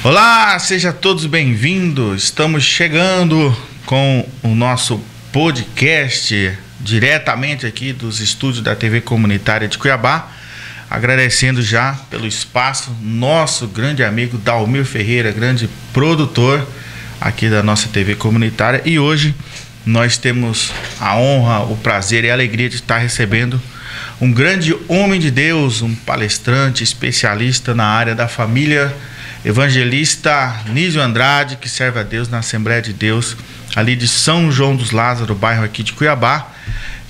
Olá, sejam todos bem-vindos. Estamos chegando com o nosso podcast diretamente aqui dos estúdios da TV Comunitária de Cuiabá. Agradecendo já pelo espaço, nosso grande amigo Dalmir Ferreira, grande produtor aqui da nossa TV Comunitária. E hoje nós temos a honra, o prazer e a alegria de estar recebendo um grande homem de Deus, um palestrante, especialista na área da família, evangelista Nísio Andrade, que serve a Deus na Assembleia de Deus, ali de São João dos Lázaros, bairro aqui de Cuiabá,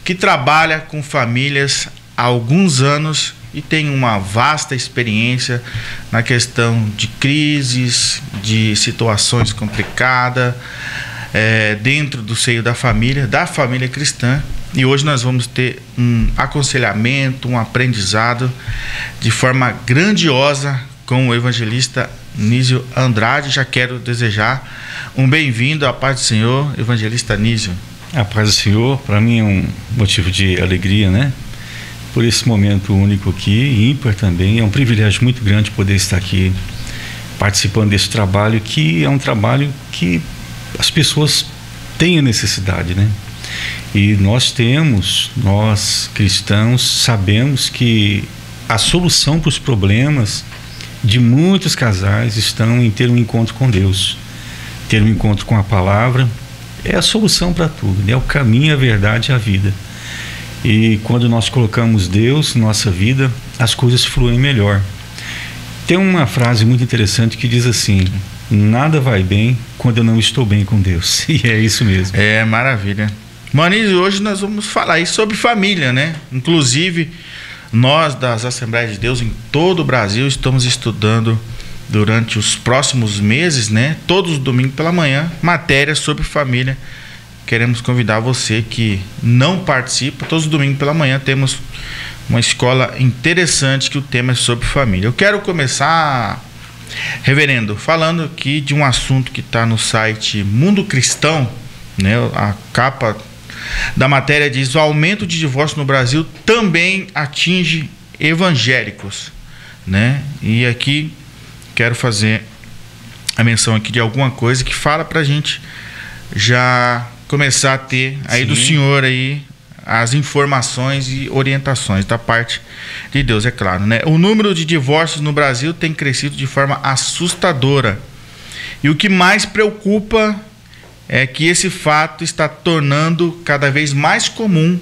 que trabalha com famílias há alguns anos e tem uma vasta experiência na questão de crises, de situações complicadas, dentro do seio da família cristã. E hoje nós vamos ter um aconselhamento, um aprendizado de forma grandiosa com o evangelista Nísio Andrade. Já quero desejar um bem-vindo à paz do Senhor, evangelista Nísio. A paz do Senhor, para mim é um motivo de alegria, né? Por esse momento único aqui, ímpar também. É um privilégio muito grande poder estar aqui participando desse trabalho, que é um trabalho que as pessoas têm a necessidade, né? E nós cristãos, sabemos que a solução para os problemas de muitos casais estão em ter um encontro com Deus, ter um encontro com a palavra. É a solução para tudo, né? É o caminho, a verdade e a vida. E quando nós colocamos Deus na nossa vida, as coisas fluem melhor. Tem uma frase muito interessante que diz assim: nada vai bem quando eu não estou bem com Deus. E é isso mesmo. É, maravilha. Manis, hoje nós vamos falar aí sobre família, né? Inclusive, nós das Assembleias de Deus em todo o Brasil estamos estudando durante os próximos meses, né? Todos os domingos pela manhã, matérias sobre família. Queremos convidar você que não participa. Todos os domingos pela manhã temos uma escola interessante que o tema é sobre família. Eu quero começar, reverendo, falando aqui de um assunto que está no site Mundo Cristão, né? A capa da matéria diz: o aumento de divórcio no Brasil também atinge evangélicos, né? E aqui quero fazer a menção aqui de alguma coisa que fala pra gente já começar a ter aí do senhor aí as informações e orientações da parte de Deus, é claro, né? O número de divórcios no Brasil tem crescido de forma assustadora. E o que mais preocupa é que esse fato está tornando cada vez mais comum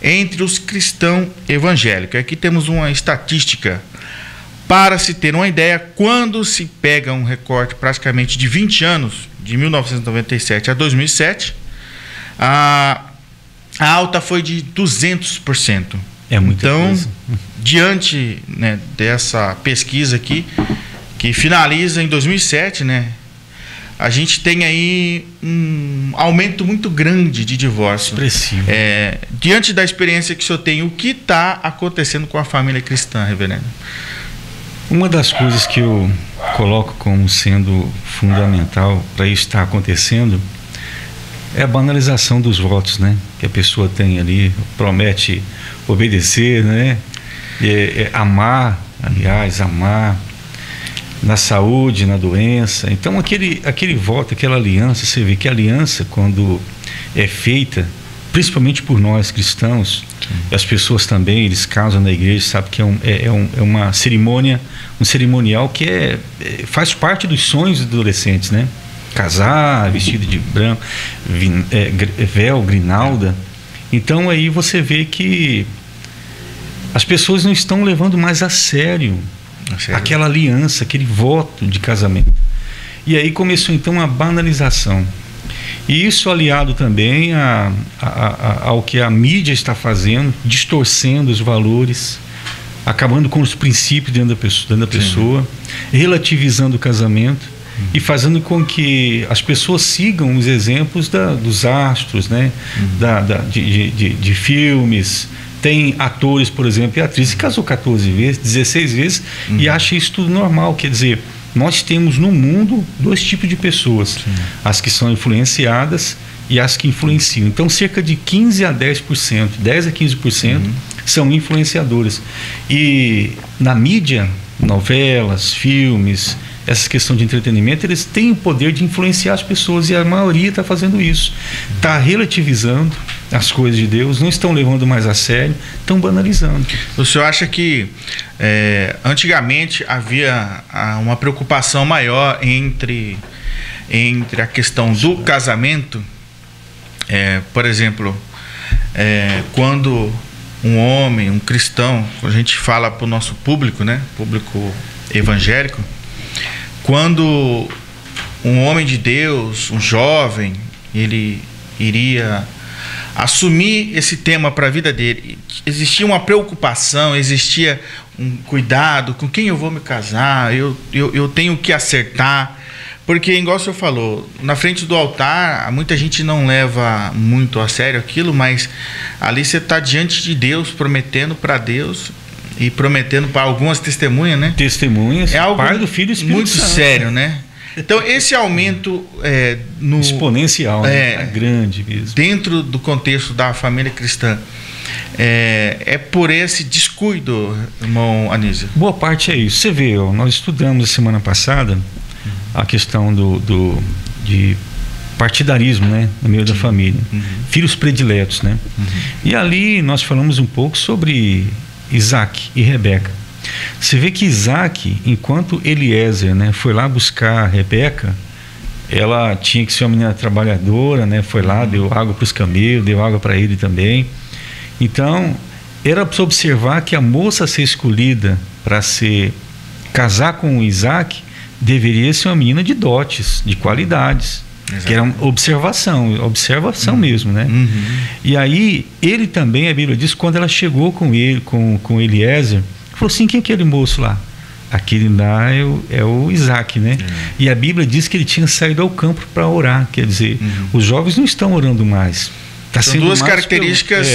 entre os cristãos evangélicos. Aqui temos uma estatística. Para se ter uma ideia, quando se pega um recorte praticamente de 20 anos, de 1997 a 2007, a alta foi de 200%. É muita coisa. Diante, né, dessa pesquisa aqui, que finaliza em 2007, né, a gente tem aí um aumento muito grande de divórcio. Expressivo. Diante da experiência que o senhor tem, o que está acontecendo com a família cristã, reverendo? Uma das coisas que eu coloco como sendo fundamental para isso estar acontecendo é a banalização dos votos, né? Que a pessoa tem ali, promete obedecer, né? Amar, aliás, amar na saúde, na doença. Então aquele voto, aquela aliança, você vê que a aliança, quando é feita, principalmente por nós cristãos, e as pessoas também, eles casam na igreja, sabe que é uma cerimônia, um cerimonial que faz parte dos sonhos dos adolescentes, né? Casar, vestido de branco, véu, grinalda. Então aí você vê que as pessoas não estão levando mais a sério aquela aliança, aquele voto de casamento. E aí começou então a banalização. E isso aliado também ao que a mídia está fazendo, distorcendo os valores, acabando com os princípios dentro da pessoa, relativizando o casamento e fazendo com que as pessoas sigam os exemplos dos astros, né? De filmes. Tem atores, por exemplo, e atrizes que casou 14 vezes, 16 vezes e acha isso tudo normal. Quer dizer, nós temos no mundo dois tipos de pessoas: as que são influenciadas e as que influenciam. Então, cerca de 15 a 10%, 10 a 15% são influenciadoras. E na mídia, novelas, filmes, essa questão de entretenimento, eles têm o poder de influenciar as pessoas, e a maioria está fazendo isso. Está relativizando as coisas de Deus, não estão levando mais a sério, estão banalizando. O senhor acha que antigamente havia uma preocupação maior entre a questão do casamento? Por exemplo, quando um homem, um cristão, a gente fala para o nosso público, né, público evangélico, quando um homem de Deus, um jovem, ele iria assumir esse tema para a vida dele, existia uma preocupação, existia um cuidado com quem eu vou me casar, eu tenho que acertar, porque, igual o senhor falou, na frente do altar, muita gente não leva muito a sério aquilo, mas ali você está diante de Deus, prometendo para Deus e prometendo para algumas testemunhas, né? Testemunhas, é algo Pai do Filho e Espírito muito Santo, sério, né? Então, esse aumento exponencial, né? Grande mesmo. Dentro do contexto da família cristã, é por esse descuido, irmão Anísio? Boa parte é isso. Você vê, nós estudamos semana passada a questão de partidarismo, né, no meio da família. Filhos prediletos, né? E ali nós falamos um pouco sobre Isaac e Rebeca. Você vê que Isaac, enquanto Eliezer, né, foi lá buscar a Rebeca, ela tinha que ser uma menina trabalhadora, né, foi lá, deu água para os camelos, deu água para ele também. Então, era para observar que a moça a ser escolhida para casar com Isaac deveria ser uma menina de dotes, de qualidades. Exato. Que era uma observação mesmo, né? E aí, ele também, a Bíblia diz, quando ela chegou com ele, com Eliezer, falou assim: quem é aquele moço lá? Aquele lá é o Isaac, né? E a Bíblia diz que ele tinha saído ao campo para orar, quer dizer, os jovens não estão orando mais. São duas características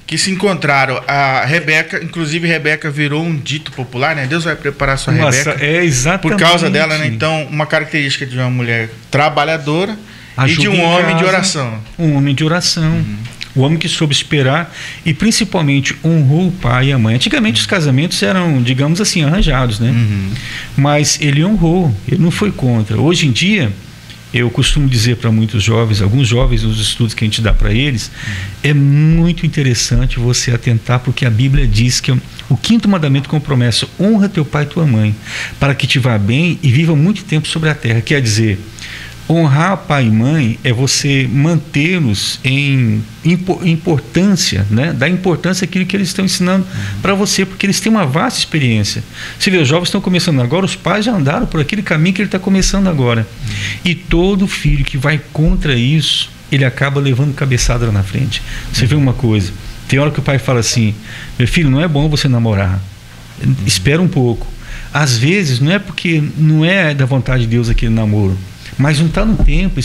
que se encontraram. A Rebeca, inclusive Rebeca virou um dito popular, né? Deus vai preparar sua Rebeca. Exatamente. Por causa dela, né? Então, uma característica de uma mulher trabalhadora ajuda e de um homem de oração. Um homem de oração. O homem que soube esperar e principalmente honrou o pai e a mãe. Antigamente os casamentos eram, digamos assim, arranjados, né? Mas ele honrou, ele não foi contra. Hoje em dia, eu costumo dizer para muitos jovens, alguns jovens nos estudos que a gente dá para eles, é muito interessante você atentar, porque a Bíblia diz que o 5º mandamento com promessa: honra teu pai e tua mãe, para que te vá bem e viva muito tempo sobre a terra. Quer dizer, honrar pai e mãe é você mantê-los em importância, né? Dar importância àquilo que eles estão ensinando para você, porque eles têm uma vasta experiência. Você vê, os jovens estão começando agora, os pais já andaram por aquele caminho que ele está começando agora. E todo filho que vai contra isso, ele acaba levando cabeçada lá na frente. Você vê uma coisa, tem hora que o pai fala assim: meu filho, não é bom você namorar, espera um pouco. Às vezes não é porque não é da vontade de Deus aquele namoro, mas não está no tempo,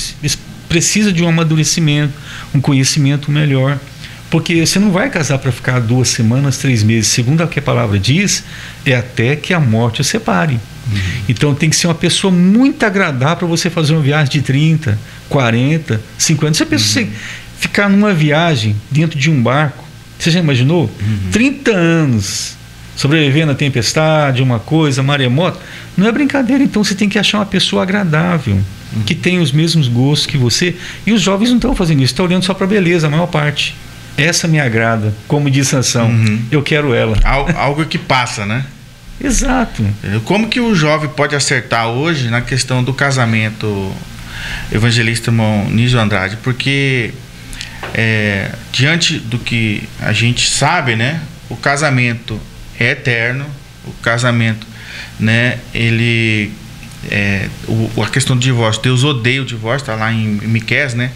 precisa de um amadurecimento, um conhecimento melhor, porque você não vai casar para ficar 2 semanas, 3 meses, segundo o que a palavra diz, é até que a morte o separe. Então tem que ser uma pessoa muito agradável para você fazer uma viagem de 30, 40, 50. Se a pessoa ficar numa viagem dentro de um barco, você já imaginou? 30 anos sobrevivendo à tempestade, uma coisa, maremoto, não é brincadeira. Então você tem que achar uma pessoa agradável, que tem os mesmos gostos que você. E os jovens não estão fazendo isso, estão olhando só para a beleza, a maior parte. Essa me agrada, como diz Sansão, eu quero ela. Algo que passa, né? Exato. Como que o jovem pode acertar hoje na questão do casamento, evangelista irmão Nísio Andrade? Porque diante do que a gente sabe, né, o casamento é eterno, o casamento, né, ele a questão do divórcio, Deus odeia o divórcio, está lá em Miqueias, né?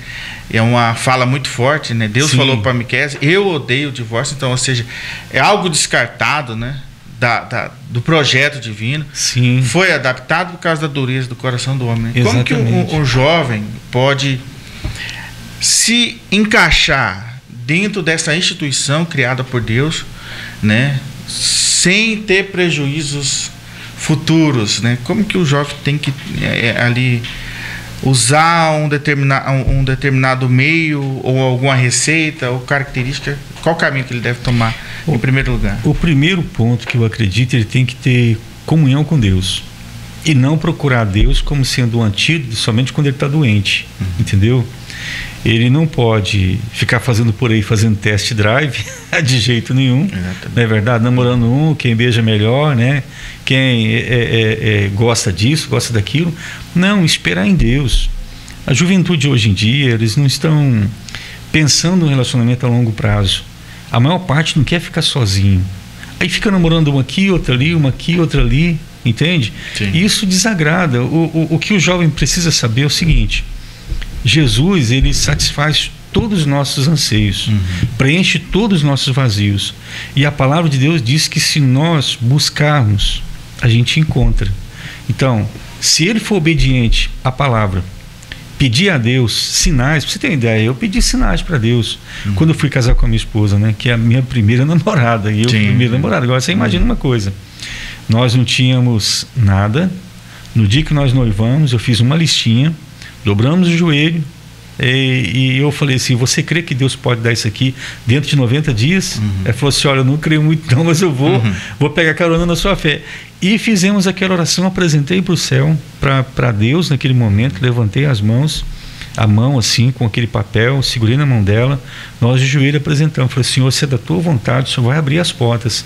É uma fala muito forte, né? Deus falou para Miqueias: eu odeio o divórcio. Então, ou seja, é algo descartado, né? Do projeto divino. Sim. Foi adaptado por causa da dureza do coração do homem. Né? Como que um jovem pode se encaixar dentro dessa instituição criada por Deus, né? Sem ter prejuízos futuros, né? Como que o jovem tem que ali usar um determinado meio ou alguma receita ou característica? Qual o caminho que ele deve tomar em primeiro lugar? O primeiro ponto que eu acredito, ele tem que ter comunhão com Deus. E não procurar Deus como sendo um antídoto somente quando ele está doente, entendeu? Ele não pode ficar fazendo por aí, fazendo test drive de jeito nenhum. Exatamente. Não é verdade? Namorando quem beija melhor, né? Quem gosta disso, gosta daquilo. Não, esperar em Deus. A juventude hoje em dia, eles não estão pensando no relacionamento a longo prazo. A maior parte não quer ficar sozinho. Aí fica namorando uma aqui, outra ali, uma aqui, outra ali, entende? Sim. E isso desagrada. O que o jovem precisa saber é o seguinte: Jesus, ele satisfaz todos os nossos anseios, preenche todos os nossos vazios. E a palavra de Deus diz que se nós buscarmos, a gente encontra. Então, se ele for obediente à palavra, pedir a Deus sinais, pra você ter uma ideia, eu pedi sinais para Deus quando eu fui casar com a minha esposa, né? Que é a minha primeira namorada, e eu primeiro namorado. Agora você imagina uma coisa: nós não tínhamos nada. No dia que nós noivamos, eu fiz uma listinha, dobramos o joelho e eu falei assim: você crê que Deus pode dar isso aqui dentro de 90 dias? Ela falou assim: olha, eu não creio muito não, mas eu vou pegar carona na sua fé. E fizemos aquela oração, apresentei para o céu, para Deus naquele momento, levantei as mãos, a mão assim, com aquele papel, segurei na mão dela, nós de joelho apresentamos, falei: Senhor, se é da tua vontade, o Senhor vai abrir as portas.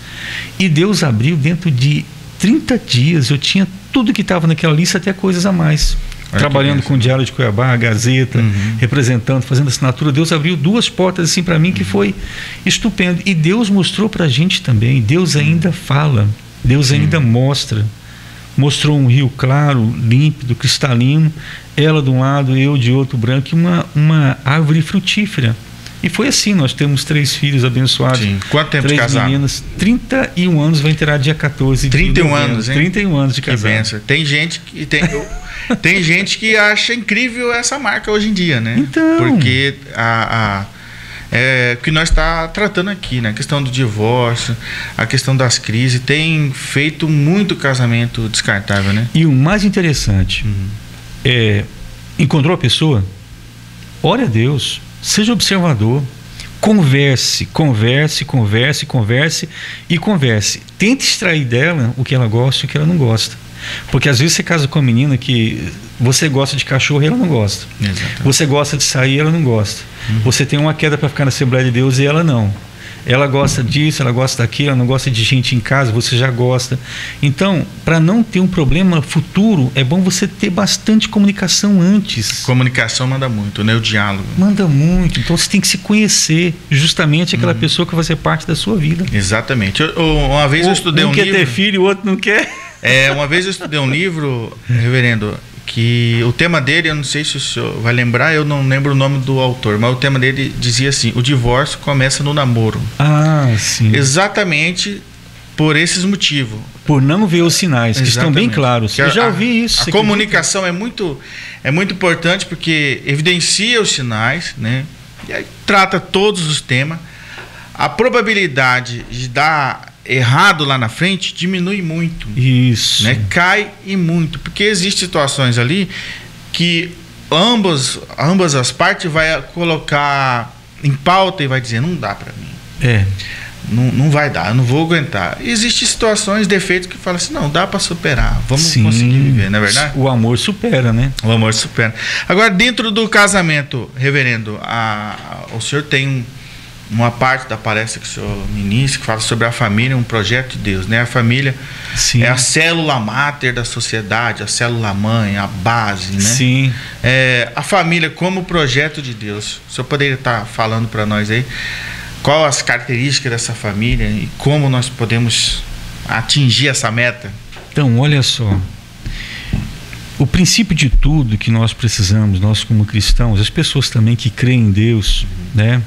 E Deus abriu. Dentro de 30 dias, eu tinha tudo que estava naquela lista, até coisas a mais. Trabalhando com o Diário de Cuiabá, a Gazeta, representando, fazendo assinatura. Deus abriu 2 portas assim para mim que foi estupendo. E Deus mostrou para a gente também. Deus ainda fala, Deus ainda mostra. Mostrou um rio claro, límpido, cristalino, ela de um lado, eu de outro, branco, e uma árvore frutífera. E foi assim. Nós temos 3 filhos abençoados. Sim. Quanto tempo 3 de casado? Meninas, 31 anos, vai entrar dia 14 de 31 anos, hein? 31 anos de casado. Que benção. Tem gente que tem gente que acha incrível essa marca hoje em dia, né? Então, porque o que nós está tratando aqui, né? A questão do divórcio, a questão das crises, tem feito muito casamento descartável, né? E o mais interessante encontrou a pessoa, ore a Deus, seja observador, converse. Tente extrair dela o que ela gosta e o que ela não gosta. Porque às vezes você casa com uma menina que você gosta de cachorro e ela não gosta. Exatamente. Você gosta de sair e ela não gosta. Você tem uma queda para ficar na Assembleia de Deus e ela não. Ela gosta disso, ela gosta daquilo, ela não gosta de gente em casa, você já gosta. Então, para não ter um problema futuro, é bom você ter bastante comunicação antes. Comunicação manda muito, né? O diálogo. Manda muito. Então você tem que se conhecer, justamente aquela pessoa que vai fazer parte da sua vida. Exatamente. Uma vez eu estudei um livro... Um quer ter filho, o outro não quer. Uma vez eu estudei um livro, reverendo, que o tema dele, eu não sei se o senhor vai lembrar, eu não lembro o nome do autor, mas o tema dele dizia assim: o divórcio começa no namoro. Ah, sim. Exatamente por esses motivos. Por não ver os sinais, que estão bem claros. Eu já ouvi isso. A comunicação é muito importante, porque evidencia os sinais, né? E aí trata todos os temas. A probabilidade de dar errado lá na frente diminui muito. Isso. Né? Cai e muito. Porque existem situações ali que ambas as partes vai colocar em pauta e vai dizer: não dá para mim. Não vai dar, eu não vou aguentar. Existem situações, defeitos que falam assim: não, dá para superar, vamos conseguir viver, não é verdade? O amor supera, né? O amor supera. Agora, dentro do casamento, reverendo, o senhor tem uma parte da palestra que o senhor ministra, que fala sobre a família, um projeto de Deus, né? A família é a célula máter da sociedade, a célula mãe, a base, né? Sim. A família como projeto de Deus. O senhor poderia estar falando para nós aí qual as características dessa família e como nós podemos atingir essa meta? Então, olha só. O princípio de tudo que nós precisamos, nós como cristãos, as pessoas também que creem em Deus, né?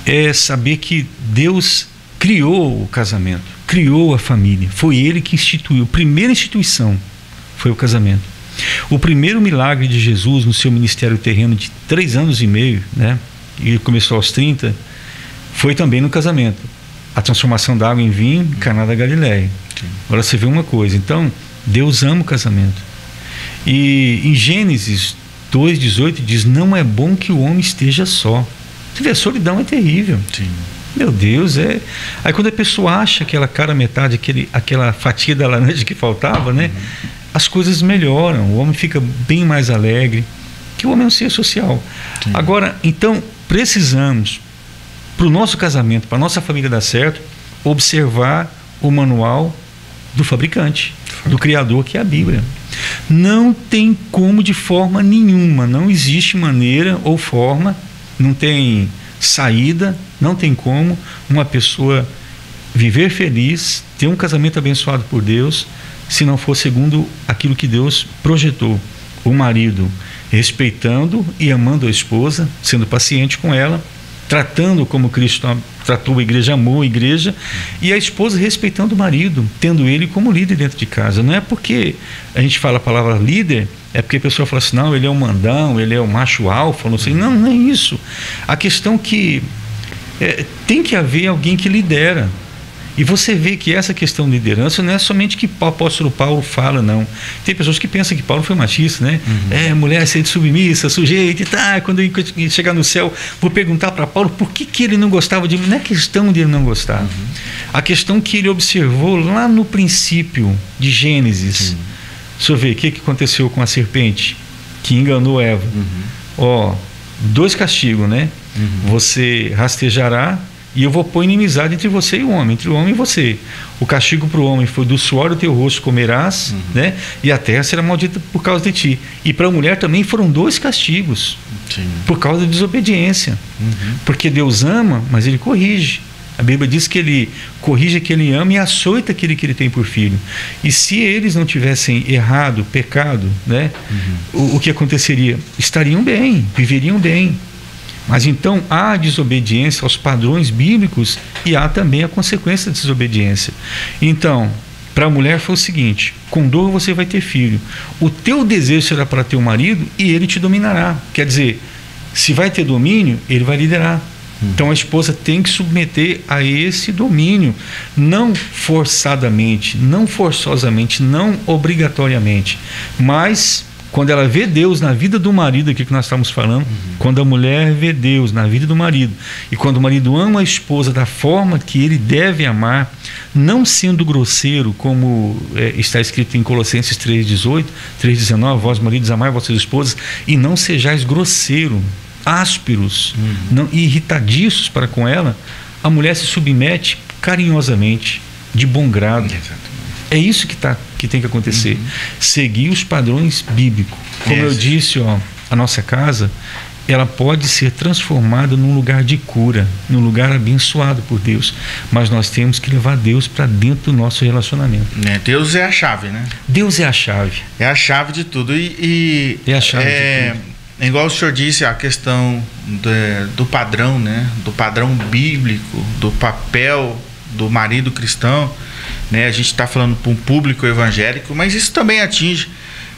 É saber que Deus criou o casamento, criou a família. Foi Ele que instituiu. A primeira instituição foi o casamento. O primeiro milagre de Jesus no seu ministério terreno de 3 anos e meio, né? E começou aos 30, foi também no casamento. A transformação da água em vinho em Caná da Galileia. Agora você vê uma coisa. Então, Deus ama o casamento. E em Gênesis 2:18 diz: não é bom que o homem esteja só. Você vê, a solidão é terrível. Sim. Meu Deus, Aí quando a pessoa acha aquela cara metade, aquela fatia da laranja que faltava, né? as coisas melhoram, o homem fica bem mais alegre, que o homem é um ser social. Sim. Agora, então, precisamos, para o nosso casamento, para a nossa família dar certo, observar o manual do fabricante, do Criador, que é a Bíblia. Não tem como, de forma nenhuma, não existe maneira ou forma, não tem saída, não tem como uma pessoa viver feliz, ter um casamento abençoado por Deus, se não for segundo aquilo que Deus projetou. O marido respeitando e amando a esposa, sendo paciente com ela, tratando como Cristo tratou a igreja, amou a igreja, e a esposa respeitando o marido, tendo ele como líder dentro de casa. Não é porque a gente fala a palavra líder, é porque a pessoa fala assim, não, ele é um mandão, ele é o macho alfa, não sei. Não, não é isso. A questão que tem que haver alguém que lidera. E você vê que essa questão de liderança não é somente que o apóstolo Paulo fala, não. Tem pessoas que pensam que Paulo foi machista, né? Mulher ser submissa, sujeita e tá. Quando ele chegar no céu, vou perguntar para Paulo por que ele não gostava de mim. Não é questão de ele não gostar. A questão que ele observou lá no princípio de Gênesis. Deixa eu ver, o que aconteceu com a serpente que enganou Eva? 2 castigos, né? Você rastejará, e eu vou pôr inimizade entre você e o homem, entre o homem e você. O castigo para o homem foi: do suor do teu rosto comerás, né? E a terra será maldita por causa de ti. E para a mulher também foram 2 castigos. Sim. Por causa da desobediência. Porque Deus ama, mas Ele corrige. A Bíblia diz que Ele corrige aquele que Ele ama e açoita aquele que Ele tem por filho. E se eles não tivessem errado, pecado, né? O que aconteceria? Estariam bem, viveriam bem. Mas então há a desobediência aos padrões bíblicos e há também a consequência da desobediência. Então, para a mulher foi o seguinte: com dor você vai ter filho. O teu desejo será para ter um marido e ele te dominará. Quer dizer, se vai ter domínio, ele vai liderar. Então a esposa tem que submeter a esse domínio, não forçadamente, não forçosamente, não obrigatoriamente, mas quando ela vê Deus na vida do marido, aqui que nós estamos falando, quando a mulher vê Deus na vida do marido, e quando o marido ama a esposa da forma que ele deve amar, não sendo grosseiro, como está escrito em Colossenses 3,18, 3,19, vós maridos amai vossas esposas, e não sejais grosseiro, ásperos, não, irritadiços para com ela, a mulher se submete carinhosamente, de bom grado. É isso que tem que acontecer. Seguir os padrões bíblicos. Como eu disse, a nossa casa, ela pode ser transformada num lugar de cura, num lugar abençoado por Deus. Mas nós temos que levar Deus para dentro do nosso relacionamento. Deus é a chave, né? Deus é a chave. É a chave de tudo. É a chave de tudo. É igual o senhor disse, a questão do padrão, né? Do padrão bíblico, do papel do marido cristão, né? A gente está falando para um público evangélico, mas isso também atinge,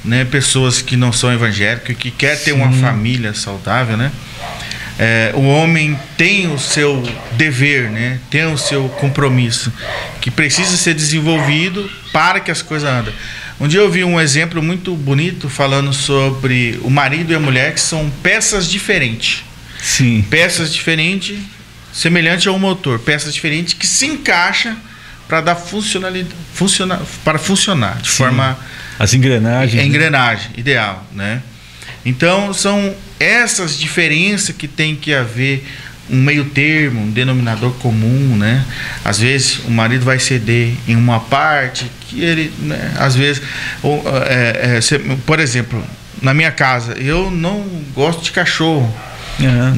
né, pessoas que não são evangélicas, que quer ter uma família saudável, né? O homem tem o seu dever, né? Tem o seu compromisso, que precisa ser desenvolvido para que as coisas andem. Um dia eu vi um exemplo muito bonito falando sobre o marido e a mulher, que são peças diferentes. Sim. Peças diferentes, semelhante a um motor. Peças diferentes que se encaixam para dar funcionalidade, para funcionar de forma... As engrenagens. A engrenagem, ideal, né? Então, são essas diferenças que tem que haver um meio termo, um denominador comum, né? Às vezes o marido vai ceder em uma parte que ele, né, às vezes, por exemplo, na minha casa, eu não gosto de cachorro,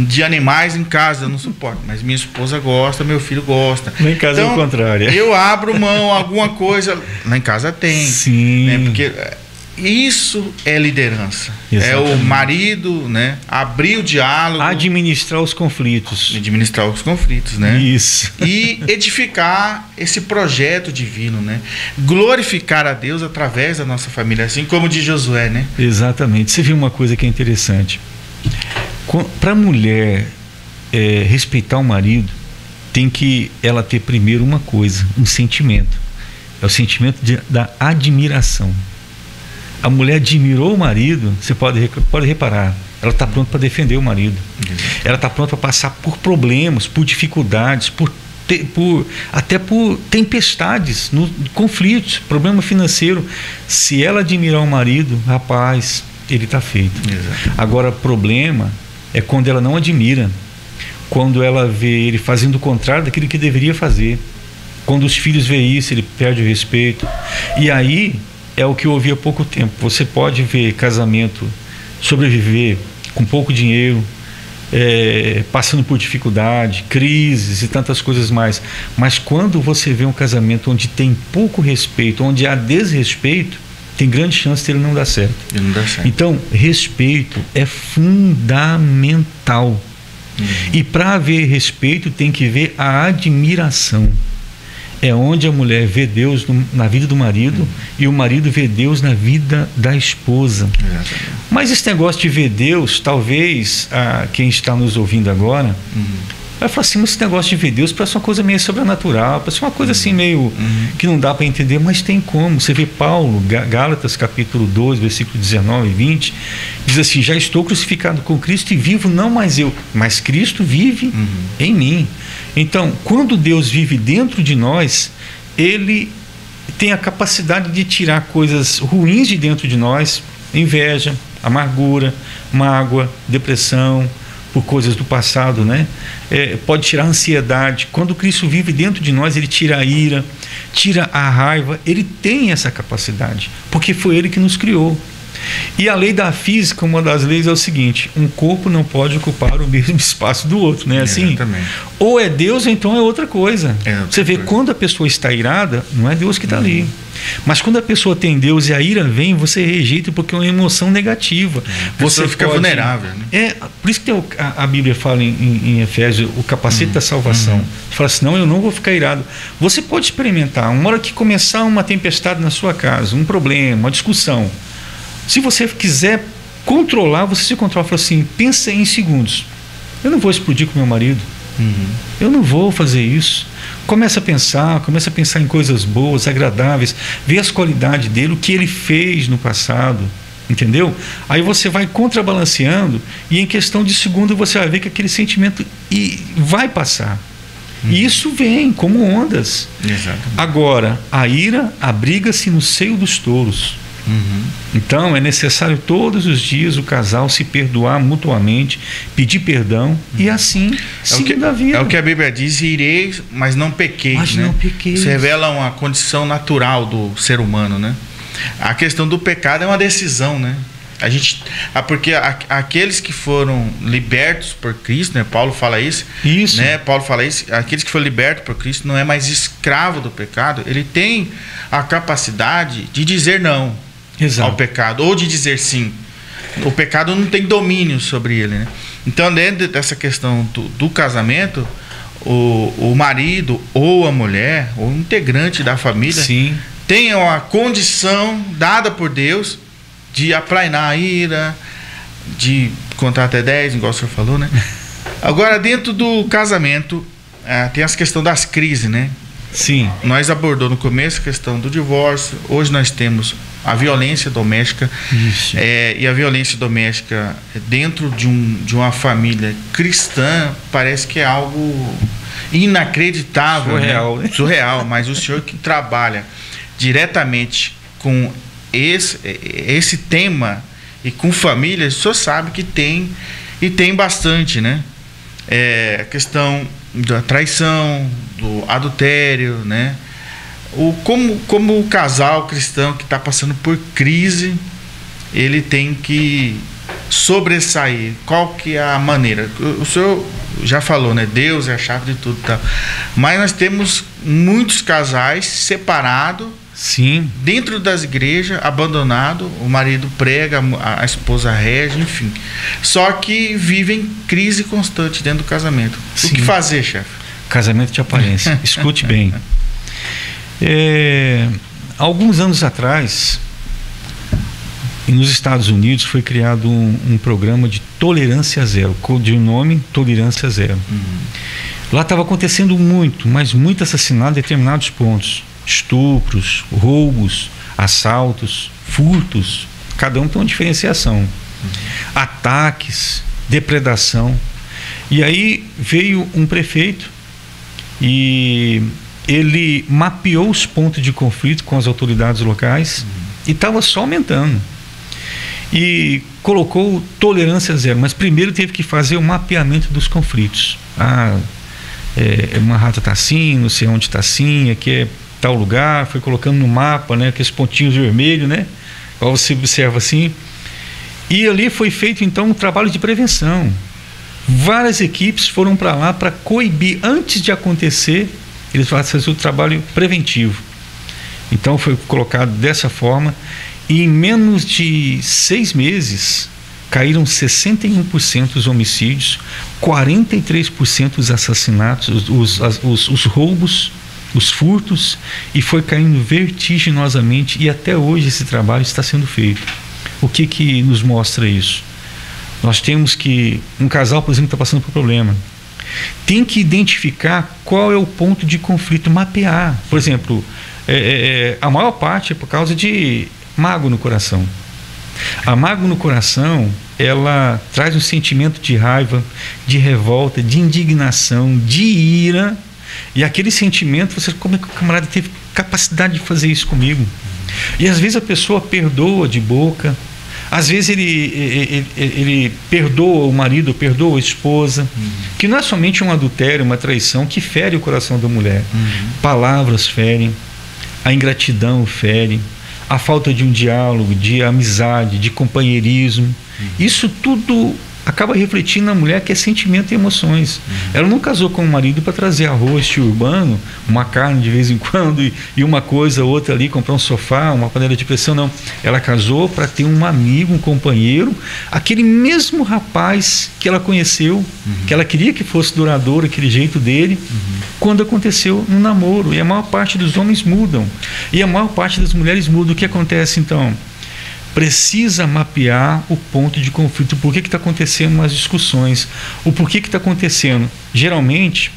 de animais em casa, eu não suporto, mas minha esposa gosta, meu filho gosta. Lá em casa então, é o contrário. Eu abro mão, alguma coisa, lá em casa tem. Sim. Né? Porque isso é liderança. Exatamente. É o marido, né, abrir o diálogo, administrar os conflitos, né? Isso. E edificar esse projeto divino, né? Glorificar a Deus através da nossa família, assim como de Josué, né? Exatamente. Você viu uma coisa que é interessante. Para a mulher respeitar o marido, tem que ela ter primeiro uma coisa, um sentimento. É o sentimento da admiração. A mulher admirou o marido, você pode reparar, ela está pronta para defender o marido. Ela está pronta para passar por problemas, por dificuldades, por até por tempestades, conflitos, problema financeiro. Se ela admirar o marido, rapaz, ele está feito. Exato. Agora, o problema é quando ela não admira, quando ela vê ele fazendo o contrário daquilo que deveria fazer. Quando os filhos veem isso, ele perde o respeito. E aí é o que eu ouvi há pouco tempo. Você pode ver casamento sobreviver com pouco dinheiro, passando por dificuldade, crises e tantas coisas mais. Mas quando você vê um casamento onde tem pouco respeito, onde há desrespeito, tem grande chance de ele não dar certo. Ele não dá certo. Então, respeito é fundamental. E para haver respeito tem que ver a admiração. É onde a mulher vê Deus na vida do marido e o marido vê Deus na vida da esposa. Exatamente. Mas esse negócio de ver Deus, talvez quem está nos ouvindo agora vai falar assim, mas esse negócio de ver Deus parece uma coisa meio sobrenatural, parece uma coisa assim meio que não dá para entender, mas tem como. Você vê Paulo, Gálatas capítulo 2, versículo 19 e 20, diz assim, já estou crucificado com Cristo e vivo não mais eu, mas Cristo vive em mim. Então, quando Deus vive dentro de nós, Ele tem a capacidade de tirar coisas ruins de dentro de nós, inveja, amargura, mágoa, depressão, por coisas do passado, né? Pode tirar a ansiedade. Quando Cristo vive dentro de nós, Ele tira a ira, tira a raiva. Ele tem essa capacidade, porque foi Ele que nos criou. E a lei da física, uma das leis é o seguinte: um corpo não pode ocupar o mesmo espaço do outro, né? Assim, exatamente. Ou é Deus, ou então é outra coisa. Você vê, quando a pessoa está irada, não é Deus que está ali. Mas quando a pessoa tem Deus e a ira vem, você rejeita porque é uma emoção negativa. Você fica vulnerável, né? Por isso que a Bíblia fala em Efésios, o capacete da salvação. Você fala assim, não, eu não vou ficar irado. Você pode experimentar, uma hora que começar uma tempestade na sua casa, um problema, uma discussão, se você quiser controlar, você se controla. Fala assim, pensa em segundos. Eu não vou explodir com meu marido. Eu não vou fazer isso. Começa a pensar em coisas boas, agradáveis, ver as qualidades dele, o que ele fez no passado, entendeu? Aí você vai contrabalanceando e em questão de segundo você vai ver que aquele sentimento vai passar. E isso vem como ondas. Exatamente. Agora, a ira abriga-se no seio dos touros. Então é necessário todos os dias o casal se perdoar mutuamente, pedir perdão e assim seguir a vida. É o que a Bíblia diz: ireis, mas não pequeis. Mas né? não pequeis. Isso revela uma condição natural do ser humano, né? A questão do pecado é uma decisão, né? Porque aqueles que foram libertos por Cristo, né? Paulo fala isso. Né? Paulo fala isso. Aqueles que foram libertos por Cristo não é mais escravo do pecado. Ele tem a capacidade de dizer não. Exato. Ao pecado, ou de dizer sim. O pecado não tem domínio sobre ele, né? Então, dentro dessa questão do casamento, o marido ou a mulher, ou o integrante da família, tem a condição dada por Deus de aplainar a ira, de contar até 10, igual o senhor falou, né? Agora, dentro do casamento, tem as questões das crises, né? Sim. Nós abordou no começo a questão do divórcio. Hoje nós temos a violência doméstica. E a violência doméstica dentro de uma família cristã parece que é algo inacreditável, surreal, né? Surreal. Mas o senhor que trabalha diretamente com esse tema e com famílias, o senhor sabe que tem, e tem bastante, né? A questão da traição, do adultério, né? Como o casal cristão que está passando por crise, ele tem que sobressair. Qual que é a maneira? O senhor já falou, né? Deus é a chave de tudo, tá? Mas nós temos muitos casais separados. Sim. Dentro das igrejas, abandonado, o marido prega, a esposa rege, enfim. Só que vivem crise constante dentro do casamento. Sim. O que fazer, chefe? Casamento de aparência. Escute bem. Alguns anos atrás, nos Estados Unidos, foi criado um programa de tolerância zero, de nome Tolerância Zero. Lá estava acontecendo muito assassinato em determinados pontos. Estupros, roubos, assaltos, furtos, cada um tem uma diferenciação, ataques, depredação. E aí veio um prefeito e ele mapeou os pontos de conflito com as autoridades locais e estava só aumentando. E colocou tolerância zero, mas primeiro teve que fazer o mapeamento dos conflitos. Manhattan está assim, não sei onde está assim, aqui é tal lugar, foi colocando no mapa, né, aqueles pontinhos vermelhos, né, igual você observa assim. E ali foi feito então um trabalho de prevenção. Várias equipes foram para lá para coibir, antes de acontecer, eles faziam o trabalho preventivo. Então foi colocado dessa forma, e em menos de 6 meses caíram 61% os homicídios, 43% os assassinatos, os roubos, os furtos, e foi caindo vertiginosamente, e até hoje esse trabalho está sendo feito. O que nos mostra isso? Nós temos que, um casal, por exemplo, está passando por problema, tem que identificar qual é o ponto de conflito, mapear. Por exemplo, a maior parte é por causa de mágoa no coração. A mágoa no coração, ela traz um sentimento de raiva, de revolta, de indignação, de ira, e aquele sentimento, como é que o camarada teve capacidade de fazer isso comigo? E às vezes a pessoa perdoa de boca, às vezes ele perdoa o marido, perdoa a esposa, que não é somente um adultério, uma traição que fere o coração da mulher. Palavras ferem, a ingratidão fere, a falta de um diálogo, de amizade, de companheirismo. Isso tudo acaba refletindo na mulher, que é sentimento e emoções. Ela não casou com o marido para trazer arroz tio urbano, uma carne de vez em quando e uma coisa ou outra ali, comprar um sofá, uma panela de pressão, não. Ela casou para ter um amigo, um companheiro, aquele mesmo rapaz que ela conheceu, que ela queria que fosse duradouro, aquele jeito dele, quando aconteceu no namoro. E a maior parte dos homens mudam, e a maior parte das mulheres mudam. O que acontece então? Precisa mapear o ponto de conflito, por que está acontecendo as discussões, o porquê que está acontecendo. Geralmente,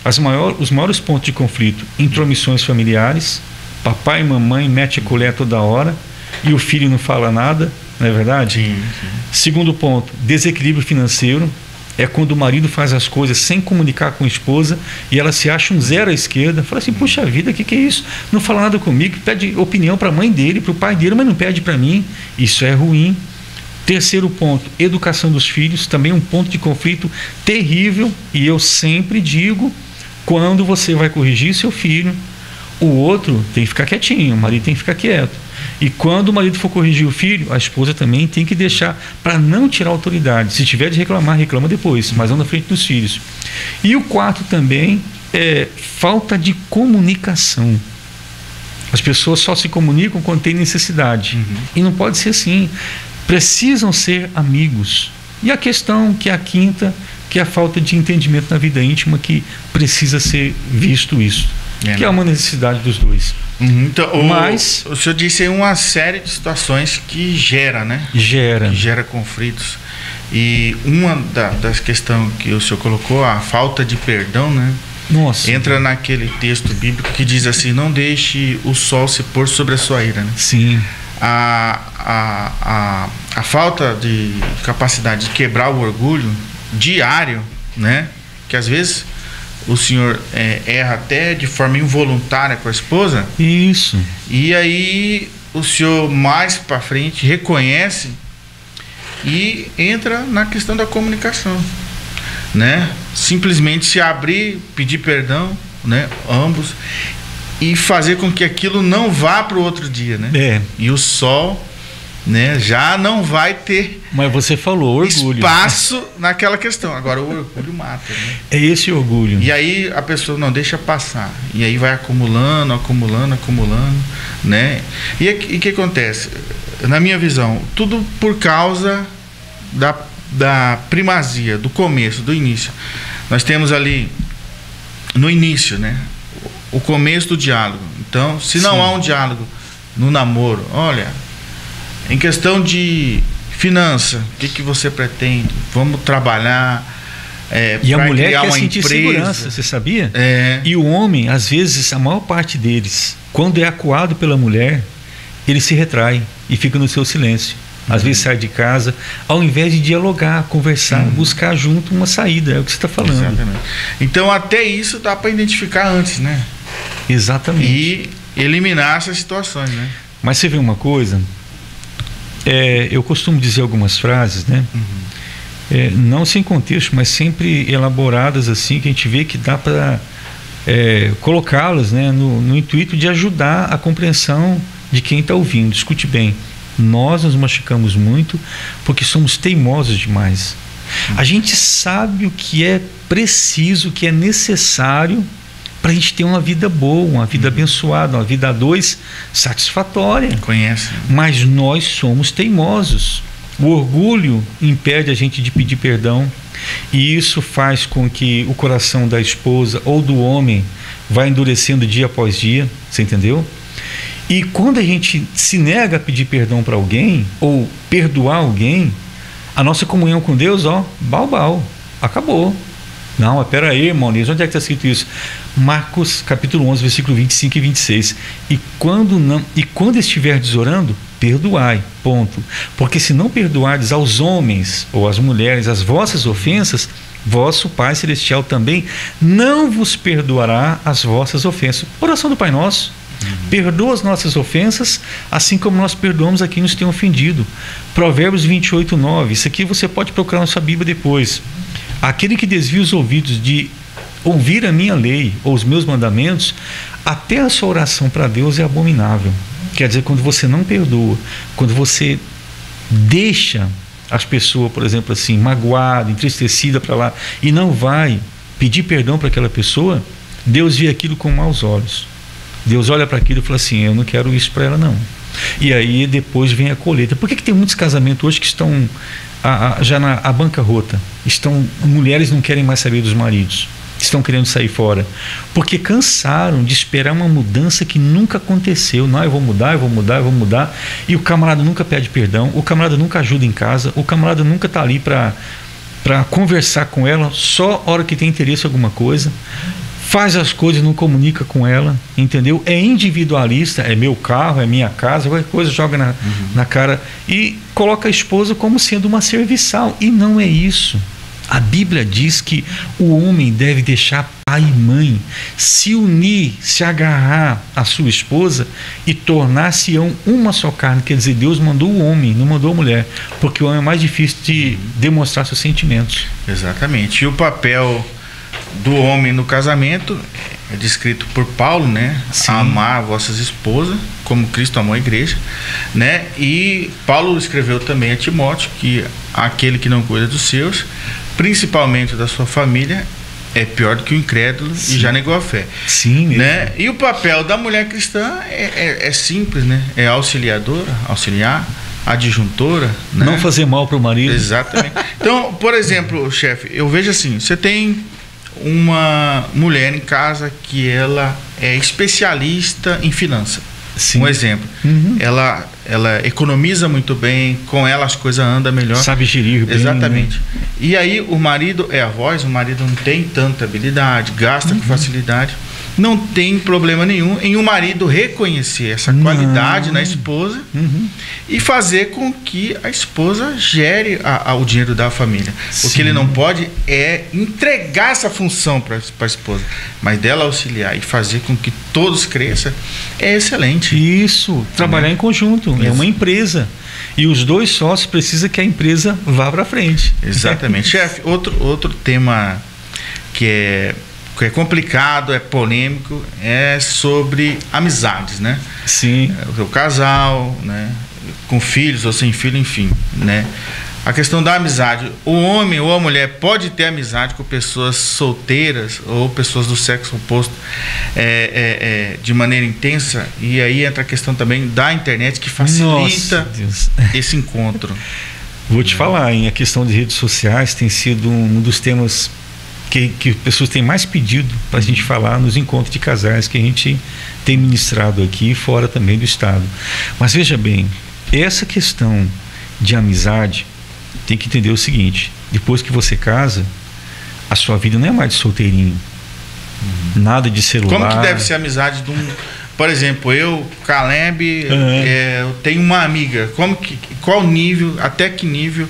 os maiores pontos de conflito: intromissões familiares, papai e mamãe mete a colher toda hora e o filho não fala nada, não é verdade? Sim. Segundo ponto, desequilíbrio financeiro. É quando o marido faz as coisas sem comunicar com a esposa e ela se acha um zero à esquerda. Fala assim, puxa vida, o que é isso? Não fala nada comigo, pede opinião para a mãe dele, para o pai dele, mas não pede para mim. Isso é ruim. Terceiro ponto, educação dos filhos, também um ponto de conflito terrível. E eu sempre digo, quando você vai corrigir seu filho, o outro tem que ficar quietinho, o marido tem que ficar quieto. E quando o marido for corrigir o filho, a esposa também tem que deixar, para não tirar a autoridade. Se tiver de reclamar, reclama depois, mas não na frente dos filhos. E o quarto também é falta de comunicação. As pessoas só se comunicam quando tem necessidade. E não pode ser assim. Precisam ser amigos. E a questão, que é a quinta, que é a falta de entendimento na vida íntima, que precisa ser visto isso. Que é uma necessidade dos dois. Então, mas o senhor disse aí uma série de situações que gera, né? Gera conflitos. E uma das questões que o senhor colocou, a falta de perdão, né? Nossa. Entra naquele texto bíblico que diz assim: não deixe o sol se pôr sobre a sua ira, né? Sim. A falta de capacidade de quebrar o orgulho diário, né? Que às vezes o senhor erra até de forma involuntária com a esposa. Isso. E aí o senhor mais para frente reconhece e entra na questão da comunicação, né? Simplesmente se abrir, pedir perdão, né? Ambos, e fazer com que aquilo não vá para o outro dia, né? E o sol, né, já não vai ter. Mas você falou orgulho, espaço naquela questão. Agora o orgulho mata, né? É esse orgulho. E aí a pessoa não deixa passar. E aí vai acumulando, né? E o que acontece? Na minha visão, tudo por causa da primazia, do começo, do início. Nós temos ali no início, né, o começo do diálogo. Então, se não há um diálogo no namoro, olha, em questão de finança, o que você pretende? Vamos trabalhar. E a mulher quer sentir segurança, você sabia? E o homem, às vezes, a maior parte deles, quando é acuado pela mulher, ele se retrai e fica no seu silêncio. Às vezes sai de casa, ao invés de dialogar, conversar, buscar junto uma saída, é o que você está falando. Exatamente. Então até isso dá para identificar antes, né? Exatamente. E eliminar essas situações, né? Mas você vê uma coisa, eu costumo dizer algumas frases, né? Não sem contexto, mas sempre elaboradas assim, que a gente vê que dá para colocá-las, né, no intuito de ajudar a compreensão de quem está ouvindo. Escute bem, nós nos machucamos muito porque somos teimosos demais. A gente sabe o que é preciso, o que é necessário para a gente ter uma vida boa, uma vida abençoada, uma vida a dois satisfatória. Conhece. Mas nós somos teimosos. O orgulho impede a gente de pedir perdão, e isso faz com que o coração da esposa ou do homem vá endurecendo dia após dia, você entendeu? E quando a gente se nega a pedir perdão para alguém ou perdoar alguém, a nossa comunhão com Deus, bau, acabou. Não, mas pera aí, irmão, onde é que está escrito isso? Marcos capítulo 11, versículo 25 e 26. E quando estiverdes orando, perdoai, ponto. Porque se não perdoardes aos homens ou às mulheres as vossas ofensas, vosso Pai Celestial também não vos perdoará as vossas ofensas. Oração do Pai Nosso. Perdoa as nossas ofensas, assim como nós perdoamos a quem nos tem ofendido. Provérbios 28, 9. Isso aqui você pode procurar na sua Bíblia depois. Aquele que desvia os ouvidos de ouvir a minha lei ou os meus mandamentos, até a sua oração para Deus é abominável. Quer dizer, quando você não perdoa, quando você deixa as pessoas, por exemplo, assim, magoada, entristecida para lá, e não vai pedir perdão para aquela pessoa, Deus vê aquilo com maus olhos. Deus olha para aquilo e fala assim: eu não quero isso para ela não. E aí depois vem a colheita. Por que tem muitos casamentos hoje que estão já na bancarrota? Mulheres não querem mais saber dos maridos, estão querendo sair fora, porque cansaram de esperar uma mudança que nunca aconteceu. Não, eu vou mudar, e o camarada nunca pede perdão, o camarada nunca ajuda em casa, o camarada nunca está ali para conversar com ela, só a hora que tem interesse em alguma coisa, faz as coisas, não comunica com ela, entendeu? É individualista, é meu carro, é minha casa, qualquer coisa joga na cara, e coloca a esposa como sendo uma serviçal, e não é isso. A Bíblia diz que o homem deve deixar pai e mãe, se unir, se agarrar à sua esposa e tornar-se uma só carne. Quer dizer, Deus mandou o homem, não mandou a mulher, porque o homem é mais difícil de demonstrar seus sentimentos. Exatamente. E o papel do homem no casamento é descrito por Paulo, né? Sim. Amar vossas esposas como Cristo amou a igreja, né? E Paulo escreveu também a Timóteo que aquele que não cuida dos seus, principalmente da sua família, é pior do que o incrédulo. Sim. E já negou a fé. Sim, mesmo. Né? E o papel da mulher cristã é simples, né? É auxiliadora, auxiliar, adjuntora, né? Não fazer mal para o marido. Exatamente. Então, por exemplo, chefe, eu vejo assim, você tem uma mulher em casa que ela é especialista em finanças. Sim. Um exemplo. Ela economiza muito bem, com ela as coisas andam melhor. Sabe gerir bem. Exatamente. Né? E aí o marido é a voz, o marido não tem tanta habilidade, gasta com facilidade. Não tem problema nenhum em o marido reconhecer essa qualidade na esposa e fazer com que a esposa gere o dinheiro da família. Sim. O que ele não pode é entregar essa função para a esposa, mas dela auxiliar e fazer com que todos cresçam é excelente. Isso, trabalhar em conjunto, é uma empresa. E os dois sócios precisam que a empresa vá para frente. Exatamente. Chefe, outro tema que é complicado, é polêmico, é sobre amizades, né? Sim. O casal, né? Com filhos ou sem filho, enfim, né? A questão da amizade, o homem ou a mulher pode ter amizade com pessoas solteiras ou pessoas do sexo oposto de maneira intensa, e aí entra a questão também da internet que facilita esse encontro. Vou te falar, a questão de redes sociais tem sido um dos temas que pessoas têm mais pedido para a gente falar nos encontros de casais que a gente tem ministrado aqui e fora também do estado. Mas veja bem, essa questão de amizade tem que entender o seguinte: depois que você casa, a sua vida não é mais de solteirinho, nada de celular. Como que deve ser a amizade Por exemplo, eu, Caleb, eu tenho uma amiga. Qual nível, até que nível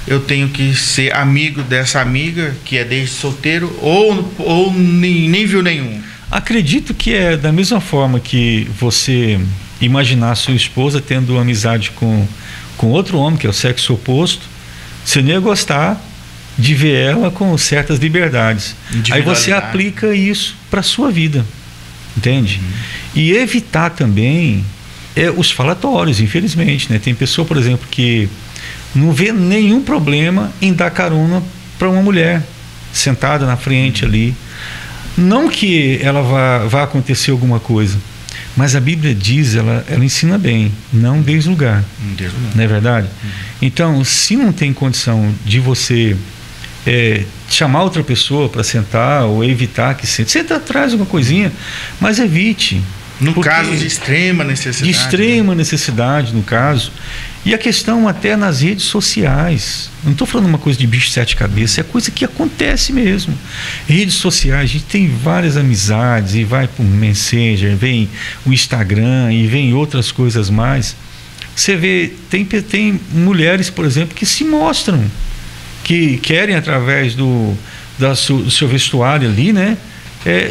eu tenho que ser amigo dessa amiga, que é desde solteiro, ou nível nenhum? Acredito que é da mesma forma que você imaginar sua esposa tendo amizade com outro homem, que é o sexo oposto, você não ia gostar de ver ela com certas liberdades. Aí você aplica isso para a sua vida, entende? E evitar também os falatórios, infelizmente, né? Tem pessoa, por exemplo, que não vê nenhum problema em dar carona para uma mulher sentada na frente ali. Não que ela vá acontecer alguma coisa, mas a Bíblia diz, ela ensina bem, não deis lugar. Não é verdade? Então, se não tem condição de você chamar outra pessoa para sentar, ou evitar que senta atrás alguma coisinha, mas evite. No caso de extrema necessidade. De extrema necessidade, no caso. E a questão até nas redes sociais. Não estou falando uma coisa de bicho de sete cabeças, é coisa que acontece mesmo. Redes sociais, a gente tem várias amizades, e vai para o Messenger, vem o Instagram, e vem outras coisas mais. Você vê, tem mulheres, por exemplo, que se mostram, que querem, através do seu vestuário ali, né?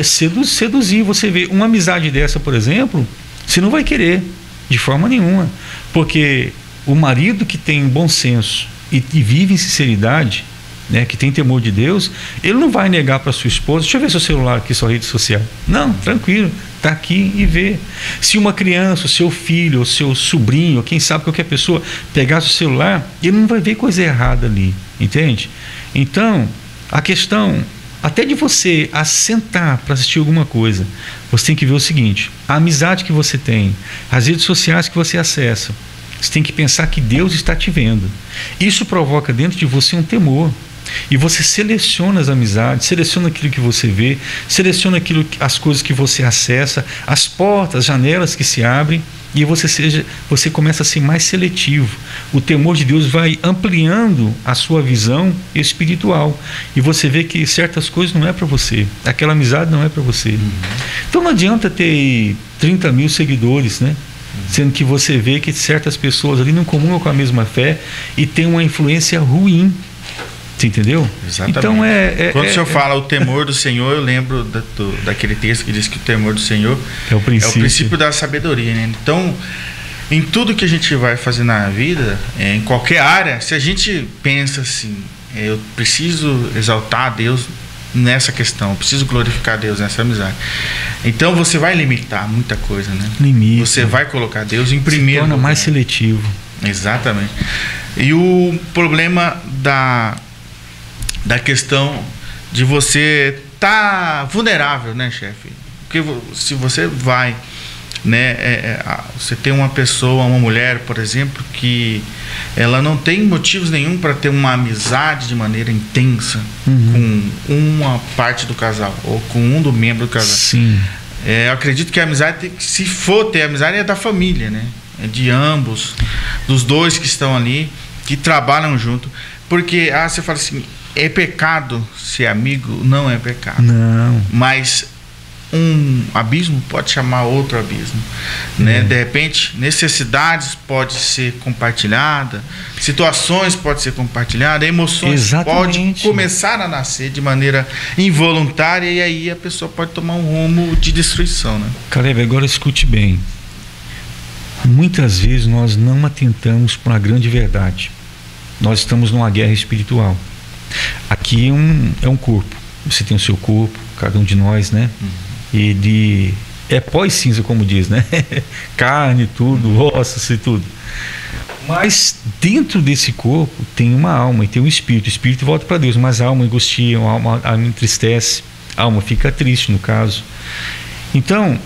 Seduzir. Você vê uma amizade dessa, por exemplo, você não vai querer de forma nenhuma, porque o marido que tem bom senso e vive em sinceridade, né, que tem temor de Deus, ele não vai negar para sua esposa: deixa eu ver seu celular aqui, sua rede social. Não, tranquilo, está aqui e vê. Se uma criança, o seu filho, o seu sobrinho, ou quem sabe qualquer pessoa pegar seu celular, ele não vai ver coisa errada ali, entende? Então, a questão até de você assentar para assistir alguma coisa, você tem que ver o seguinte: a amizade que você tem, as redes sociais que você acessa, você tem que pensar que Deus está te vendo. Isso provoca dentro de você um temor. E você seleciona as amizades, seleciona aquilo que você vê, seleciona as coisas que você acessa, as portas, as janelas que se abrem, e você começa a ser mais seletivo. O temor de Deus vai ampliando a sua visão espiritual, e você vê que certas coisas não é para você, aquela amizade não é para você. Então não adianta ter 30 mil seguidores, né? Sendo que você vê que certas pessoas ali não comungam com a mesma fé e tem uma influência ruim. Você entendeu? Exatamente. Então quando o senhor fala o temor do Senhor, eu lembro daquele texto que diz que o temor do Senhor é o princípio da sabedoria, né? Então, em tudo que a gente vai fazer na vida, em qualquer área, se a gente pensa assim: eu preciso exaltar a Deus nessa questão, eu preciso glorificar a Deus nessa amizade, então você vai limitar muita coisa, né? Você vai colocar Deus em primeiro lugar. Se torna mais seletivo. Exatamente. E o problema da questão de você estar vulnerável, né, chefe? Porque se você vai, né, você tem uma pessoa, uma mulher, por exemplo, que ela não tem motivos nenhum para ter uma amizade de maneira intensa com uma parte do casal, ou com um do membro do casal. Sim. Eu acredito que a amizade, se for ter amizade, é da família, né? É de ambos, dos dois que estão ali, que trabalham junto. Porque, você fala assim, é pecado ser amigo? Não é pecado. Não. Mas um abismo pode chamar outro abismo, né? De repente, necessidades pode ser compartilhada, situações pode ser compartilhada, emoções podem começar a nascer de maneira involuntária, e aí a pessoa pode tomar um rumo de destruição, né? Caleb, agora escute bem. Muitas vezes nós não atentamos para uma grande verdade. Nós estamos numa guerra espiritual. Aqui é um corpo. Você tem o seu corpo, cada um de nós, né? Ele é pó e cinza, como diz, né? Carne, tudo, ossos e tudo. Mas dentro desse corpo tem uma alma e tem um espírito. O espírito volta para Deus, mas a alma angustia, a alma entristece, a alma fica triste, no caso. Então,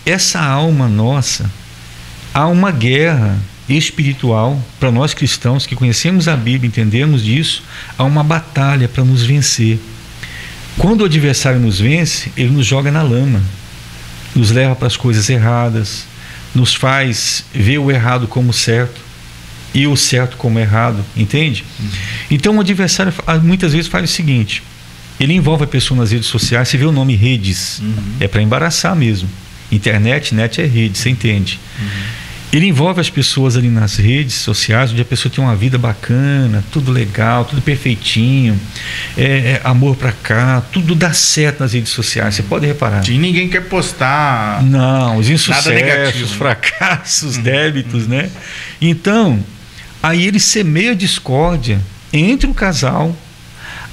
essa alma nossa, há uma guerra espiritual para nós cristãos que conhecemos a Bíblia, entendemos disso. Há uma batalha para nos vencer. Quando o adversário nos vence, ele nos joga na lama, nos leva para as coisas erradas, nos faz ver o errado como certo e o certo como errado, entende? Então o adversário muitas vezes faz o seguinte: Ele envolve a pessoa nas redes sociais. Você vê o nome redes, é para embaraçar mesmo. Internet, net é rede, você entende? Ele envolve as pessoas ali nas redes sociais, onde a pessoa tem uma vida bacana, tudo legal, tudo perfeitinho, amor pra cá, tudo dá certo nas redes sociais, você pode reparar. E ninguém quer postar. Não, os insucessos, negativo, fracassos, débitos, né? Então, aí ele semeia discórdia entre o casal,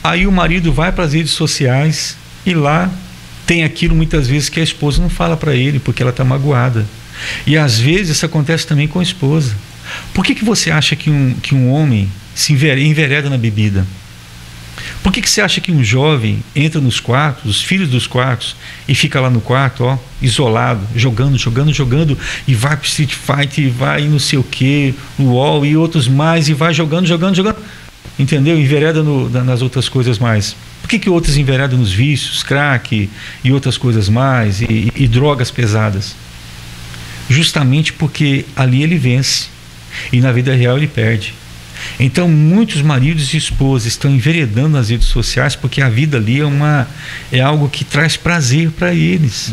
aí o marido vai para as redes sociais e lá tem aquilo muitas vezes que a esposa não fala para ele, porque ela está magoada. E às vezes isso acontece também com a esposa. Por que você acha que um homem se envereda na bebida? Por que você acha que um jovem entra nos quartos, os filhos dos quartos, e fica lá no quarto, isolado, jogando, e vai pro Street Fighter, e vai não sei o que, o UOL e outros mais, e vai jogando, entendeu? Envereda nas outras coisas mais. Por que outros enveredam nos vícios, crack e outras coisas mais, e drogas pesadas? Justamente porque ali ele vence e na vida real ele perde. Então muitos maridos e esposas estão enveredando nas redes sociais porque a vida ali é algo que traz prazer para eles,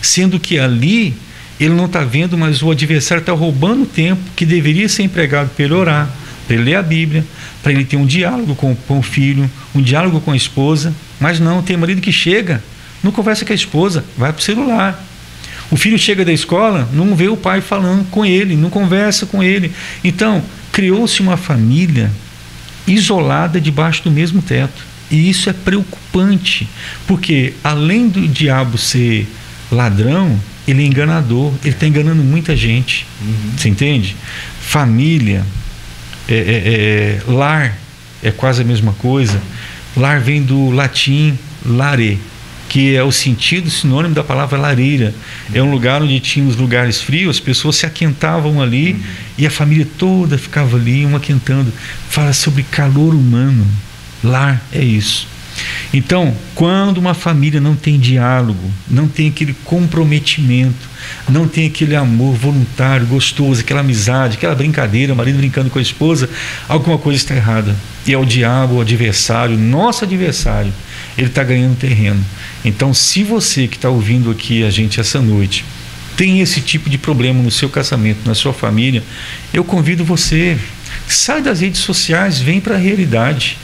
sendo que ali ele não está vendo, mas o adversário está roubando o tempo que deveria ser empregado para ele orar, para ele ler a Bíblia, para ele ter um diálogo com o filho, um diálogo com a esposa. Mas não, tem marido que chega, não conversa com a esposa, vai para o celular. O filho chega da escola, não vê o pai falando com ele, não conversa com ele. Então, criou-se uma família isolada debaixo do mesmo teto. E isso é preocupante, porque além do diabo ser ladrão, ele é enganador, ele está enganando muita gente. Você entende? Família, lar, é quase a mesma coisa. Lar vem do latim lare, que é o sentido sinônimo da palavra lareira. É um lugar onde tinha os lugares frios, as pessoas se aquentavam ali e a família toda ficava ali, um aquentando. Fala sobre calor humano. Lar é isso. Então, quando uma família não tem diálogo, não tem aquele comprometimento, não tem aquele amor voluntário, gostoso, aquela amizade, aquela brincadeira, o marido brincando com a esposa, alguma coisa está errada. E é o diabo, o adversário, nosso adversário, ele está ganhando terreno. Então, se você que está ouvindo aqui a gente essa noite tem esse tipo de problema no seu casamento, na sua família, eu convido você, sai das redes sociais, vem para a realidade.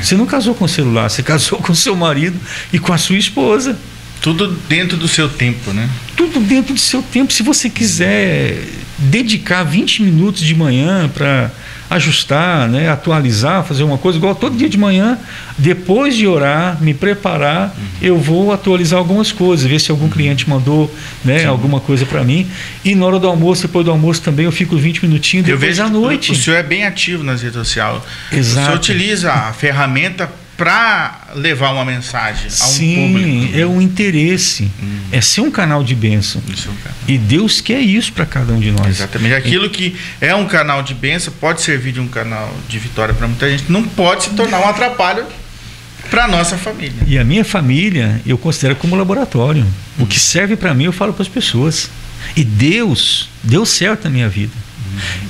Você não casou com o celular, você casou com o seu marido e com a sua esposa. Tudo dentro do seu tempo, né? Tudo dentro do seu tempo. Se você quiser dedicar 20 minutos de manhã para ajustar, né, atualizar, fazer uma coisa, igual todo dia de manhã, depois de orar, me preparar, eu vou atualizar algumas coisas, ver se algum cliente mandou, né, alguma coisa para mim. E na hora do almoço, depois do almoço também, eu fico 20 minutinhos, depois à noite. O senhor é bem ativo nas redes sociais. Exato. O senhor utiliza a ferramenta para levar uma mensagem a um Sim, público. é um interesse. É ser um canal de bênção. E Deus quer isso para cada um de nós. Exatamente. Aquilo que é um canal de bênção pode servir de um canal de vitória para muita gente, não pode se tornar um atrapalho para a nossa família. E a minha família eu considero como laboratório. O que serve para mim eu falo para as pessoas. E Deus deu certo na minha vida.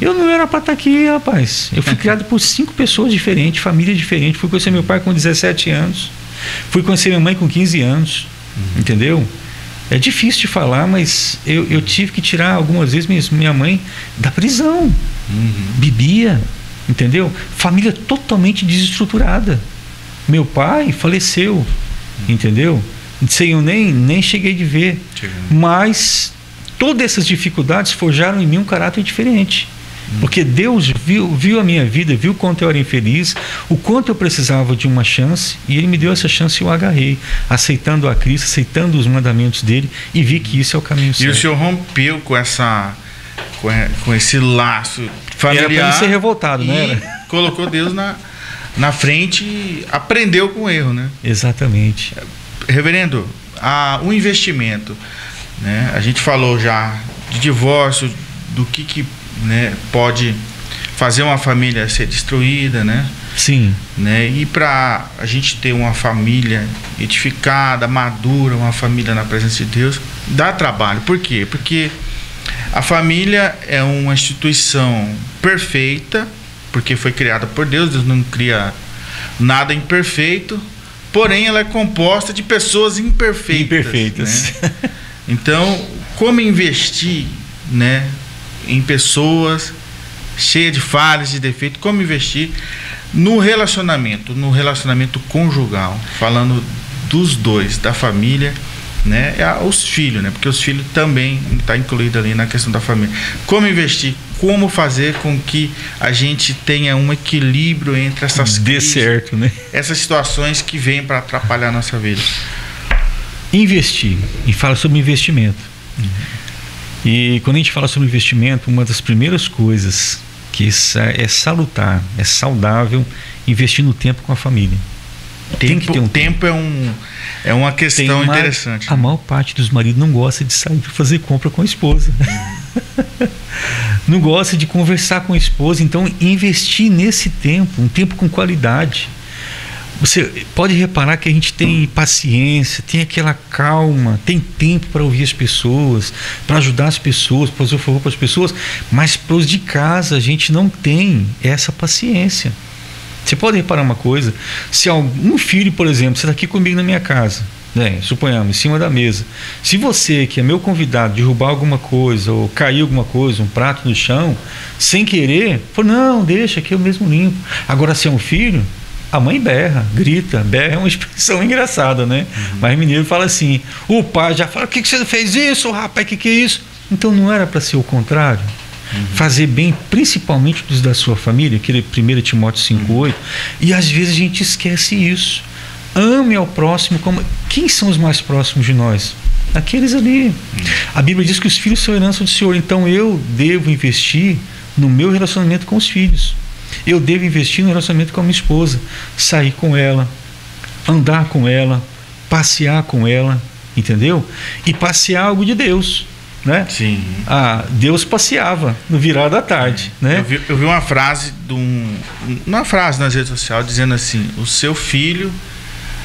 Eu não era para estar aqui, rapaz. Eu fui criado por 5 pessoas diferentes, família diferente. Fui conhecer meu pai com 17 anos. Fui conhecer minha mãe com 15 anos. Entendeu? É difícil de falar, mas eu tive que tirar algumas vezes minha mãe da prisão. Bebia, entendeu? Família totalmente desestruturada. Meu pai faleceu, entendeu? Eu nem cheguei de ver. Mas todas essas dificuldades forjaram em mim um caráter diferente. Porque Deus viu a minha vida, viu o quanto eu era infeliz, o quanto eu precisava de uma chance, e Ele me deu essa chance e eu agarrei, aceitando a Cristo, aceitando os mandamentos dele, e vi que isso é o caminho certo. E o senhor rompeu com esse laço familiar. Era para ele ser revoltado, né? Colocou Deus na frente e aprendeu com o erro, né? Exatamente. Reverendo, o investimento, né? A gente falou já de divórcio, do que né, pode fazer uma família ser destruída, né? Sim. Né? E para a gente ter uma família edificada, madura, uma família na presença de Deus, dá trabalho. Por quê? Porque a família é uma instituição perfeita, porque foi criada por Deus. Deus não cria nada imperfeito, porém ela é composta de pessoas imperfeitas. Né? Então, como investir, né, em pessoas cheias de falhas, de defeitos, como investir no relacionamento conjugal, falando dos dois, da família, né, os filhos, né, porque os filhos também estão incluídos ali na questão da família. Como investir, como fazer com que a gente tenha um equilíbrio entre essas crises, certo, né? essas situações que vêm para atrapalhar a nossa vida. Investir, e fala sobre investimento. E quando a gente fala sobre investimento, uma das primeiras coisas que é salutar, é saudável, investir no tempo com a família. Tem que ter um tempo. É uma questão interessante. A maior parte dos maridos não gosta de sair para fazer compra com a esposa. Não gosta de conversar com a esposa. Então, investir nesse tempo, um tempo com qualidade. Você pode reparar que a gente tem paciência, tem aquela calma, tem tempo para ouvir as pessoas, para ajudar as pessoas, para fazer o favor para as pessoas, mas para os de casa a gente não tem essa paciência. Você pode reparar uma coisa: se algum filho, por exemplo, você está aqui comigo na minha casa, né, suponhamos, em cima da mesa, se você, que é meu convidado, derrubar alguma coisa ou cair alguma coisa, um prato no chão, sem querer, fala, não, deixa que eu mesmo limpo. Agora, se é um filho, a mãe berra, grita. Berra é uma expressão engraçada, né? Mas o mineiro fala assim, o pai já fala, o que você fez isso, rapaz, que é isso? Então não era para ser o contrário? Fazer bem, principalmente dos da sua família, aquele 1 Timóteo 5,8, e às vezes a gente esquece isso. Ame ao próximo como... Quem são os mais próximos de nós? Aqueles ali. A Bíblia diz que os filhos são herança do Senhor, então eu devo investir no meu relacionamento com os filhos. Eu devo investir no relacionamento com a minha esposa, sair com ela, andar com ela, passear com ela, entendeu? E passear algo de Deus, né? Sim. Deus passeava no virar da tarde, né? Eu vi uma frase uma frase nas redes sociais dizendo assim: o seu filho,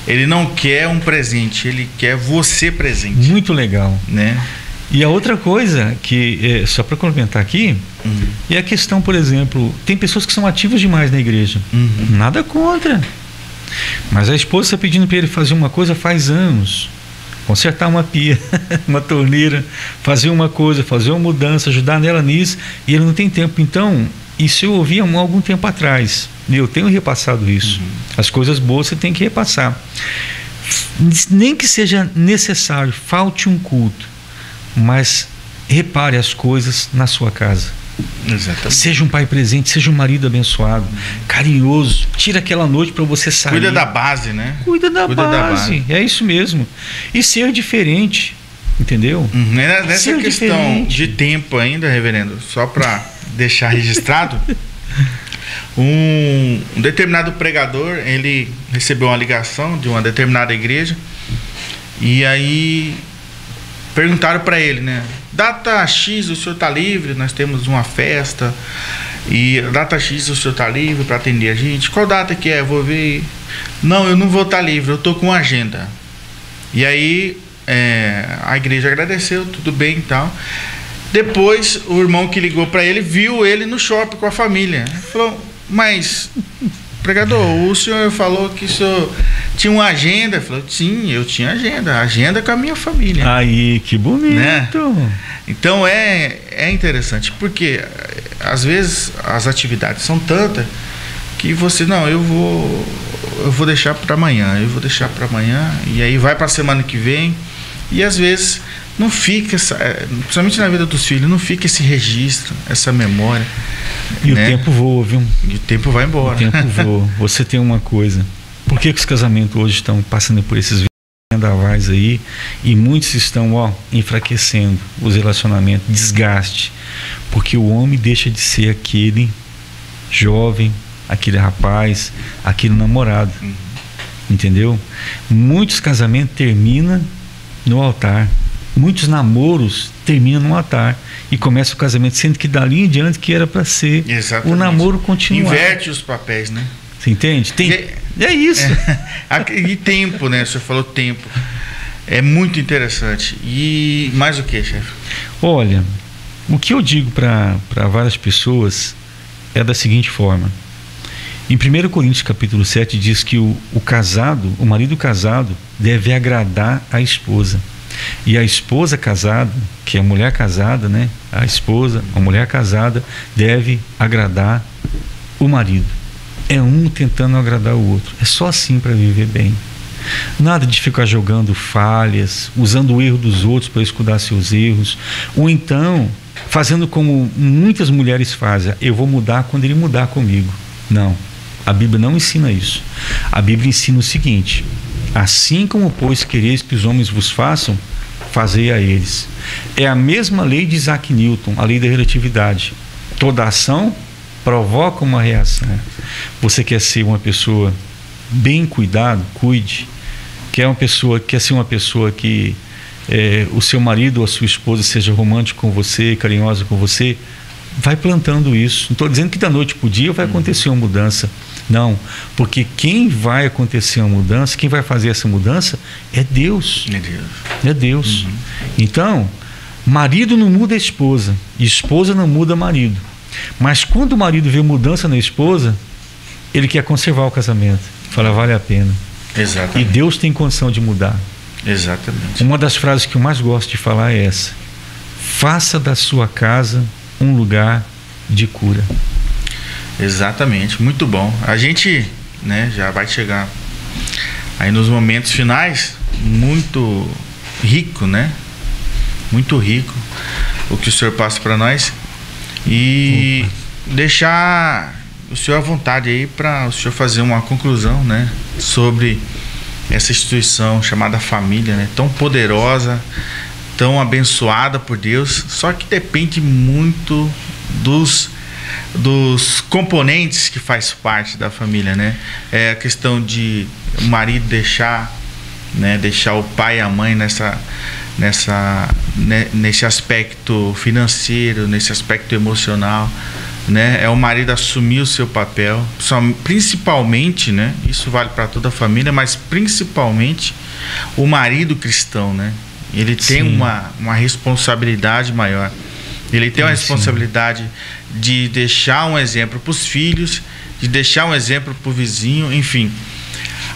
ele não quer um presente, ele quer você presente. Muito legal, né? E a outra coisa que, só para complementar aqui, é a questão, por exemplo, tem pessoas que são ativas demais na igreja. Nada contra. Mas a esposa está pedindo para ele fazer uma coisa faz anos. Consertar uma pia, uma torneira, fazer uma coisa, fazer uma mudança, ajudar nela nisso, e ele não tem tempo. Então, isso eu ouvi há algum tempo atrás. Eu tenho repassado isso. As coisas boas você tem que repassar. Nem que seja necessário, falte um culto, mas repare as coisas na sua casa. Exatamente. Seja um pai presente, seja um marido abençoado, carinhoso. Tira aquela noite para você sair. Cuida da base, né? Cuida da base. É isso mesmo. E ser diferente, entendeu? Nessa ser questão diferente. De tempo ainda, reverendo, só para deixar registrado, um determinado pregador, ele recebeu uma ligação de uma determinada igreja, e aí perguntaram para ele, né? Data X, o senhor está livre? Nós temos uma festa e data X, o senhor está livre para atender a gente? Qual data que é? Eu vou ver. Não, eu não vou estar livre, eu estou com agenda. E aí a igreja agradeceu, tudo bem e tal. Depois o irmão que ligou para ele viu ele no shopping com a família. Ele falou, mas pregador, o senhor falou que o senhor tinha uma agenda. Ele falou, sim, eu tinha agenda com a minha família. Aí, que bonito, né? Então é interessante, porque às vezes as atividades são tantas que você, não, eu vou deixar para amanhã, e aí vai para a semana que vem, e às vezes não fica, principalmente na vida dos filhos, não fica esse registro, essa memória. E né? O tempo voa, viu? E o tempo vai embora. O tempo voa. Você tem uma coisa, por que os casamentos hoje estão passando por esses vendavais aí, e muitos estão enfraquecendo os relacionamentos, desgaste, porque o homem deixa de ser aquele jovem, aquele rapaz, aquele namorado, entendeu? Muitos casamentos terminam no altar, muitos namoros terminam no altar e começa o casamento, sendo que dali em diante que era para ser. Exatamente. O namoro continuar. Inverte os papéis, né? Você entende? É isso. E tempo, né? Você falou tempo. É muito interessante. E mais o que, chefe? Olha, o que eu digo para várias pessoas é da seguinte forma: Em 1 Coríntios capítulo 7 diz que o marido casado deve agradar a esposa. E a esposa casada, que é a mulher casada, né? A mulher casada deve agradar o marido. É um tentando agradar o outro. É só assim para viver bem. Nada de ficar jogando falhas, usando o erro dos outros para escudar seus erros, ou então fazendo como muitas mulheres fazem: eu vou mudar quando ele mudar comigo. Não, a Bíblia não ensina isso. A Bíblia ensina o seguinte: assim como, pois, quereis que os homens vos façam, fazei a eles. É a mesma lei de Isaac Newton, a lei da relatividade. Toda ação provoca uma reação. Você quer ser uma pessoa bem cuidado, cuide. Quer ser uma pessoa que o seu marido ou a sua esposa seja romântico com você, carinhosa com você, vai plantando isso. Não estou dizendo que da noite para o dia vai acontecer uma mudança. Não, porque quem vai acontecer uma mudança, quem vai fazer essa mudança é Deus. É Deus. Então, marido não muda a esposa, esposa não muda marido. Mas quando o marido vê mudança na esposa, ele quer conservar o casamento. Fala, vale a pena. Exatamente. E Deus tem condição de mudar. Exatamente. Uma das frases que eu mais gosto de falar é essa: faça da sua casa um lugar de cura. Exatamente, muito bom. A gente, né, já vai chegar aí nos momentos finais. Muito rico, né? Muito rico o que o senhor passa para nós. E deixar o senhor à vontade aí para o senhor fazer uma conclusão, né, sobre essa instituição chamada família, né, tão poderosa, tão abençoada por Deus, só que depende muito dos componentes que faz parte da família, né? É a questão de o marido deixar o pai e a mãe nesse aspecto financeiro, nesse aspecto emocional, né? É o marido assumir o seu papel, principalmente, né? Isso vale para toda a família, mas principalmente o marido cristão, né? Ele tem uma responsabilidade maior. Ele tem uma responsabilidade de deixar um exemplo para os filhos, de deixar um exemplo para o vizinho, enfim.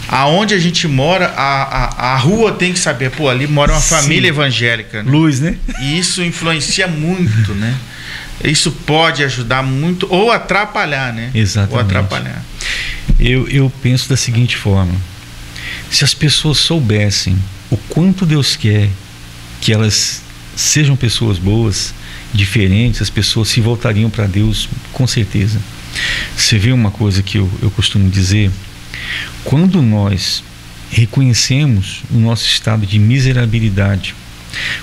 Aonde a gente mora, a rua tem que saber, pô, ali mora uma família evangélica, né? Luz, né? E isso influencia muito, né? Isso pode ajudar muito ou atrapalhar, né? Exatamente. Ou atrapalhar. Eu penso da seguinte forma: se as pessoas soubessem o quanto Deus quer que elas sejam pessoas boas, diferentes, as pessoas se voltariam para Deus, com certeza. Você vê uma coisa que eu costumo dizer: quando nós reconhecemos o nosso estado de miserabilidade,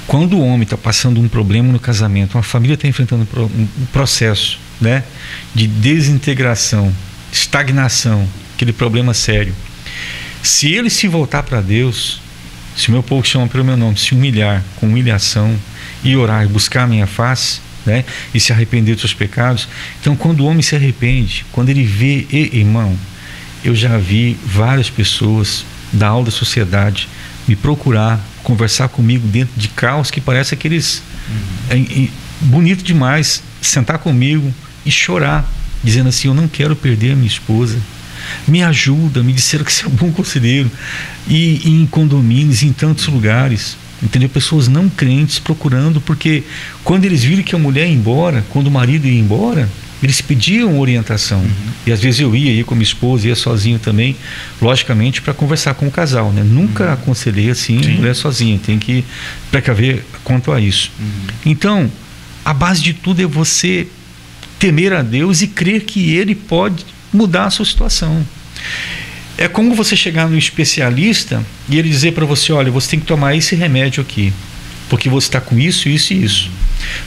quando o homem está passando um problema no casamento, uma família está enfrentando um processo, né, de desintegração, estagnação, aquele problema sério, se ele se voltar para Deus, se o meu povo chama pelo meu nome, se humilhar com humilhação e orar e buscar a minha face, né, e se arrepender dos seus pecados, então quando o homem se arrepende, quando ele vê, irmão, eu já vi várias pessoas da alta sociedade me procurar, conversar comigo dentro de carros que parece aqueles bonito demais, sentar comigo e chorar, dizendo assim: eu não quero perder a minha esposa, me ajuda, me disseram que você é um bom conselheiro. E em condomínios, em tantos lugares, entendeu? Pessoas não crentes procurando, porque quando eles viram que a mulher ia embora, quando o marido ia embora, eles pediam orientação. E às vezes eu ia com minha esposa, ia sozinho também, logicamente para conversar com o casal, né? Nunca aconselhei assim, mulher sozinha, tem que precaver quanto a isso. Então, a base de tudo é você temer a Deus e crer que Ele pode mudar a sua situação. É como você chegar no especialista e ele dizer para você: olha, você tem que tomar esse remédio aqui, porque você está com isso, isso e isso.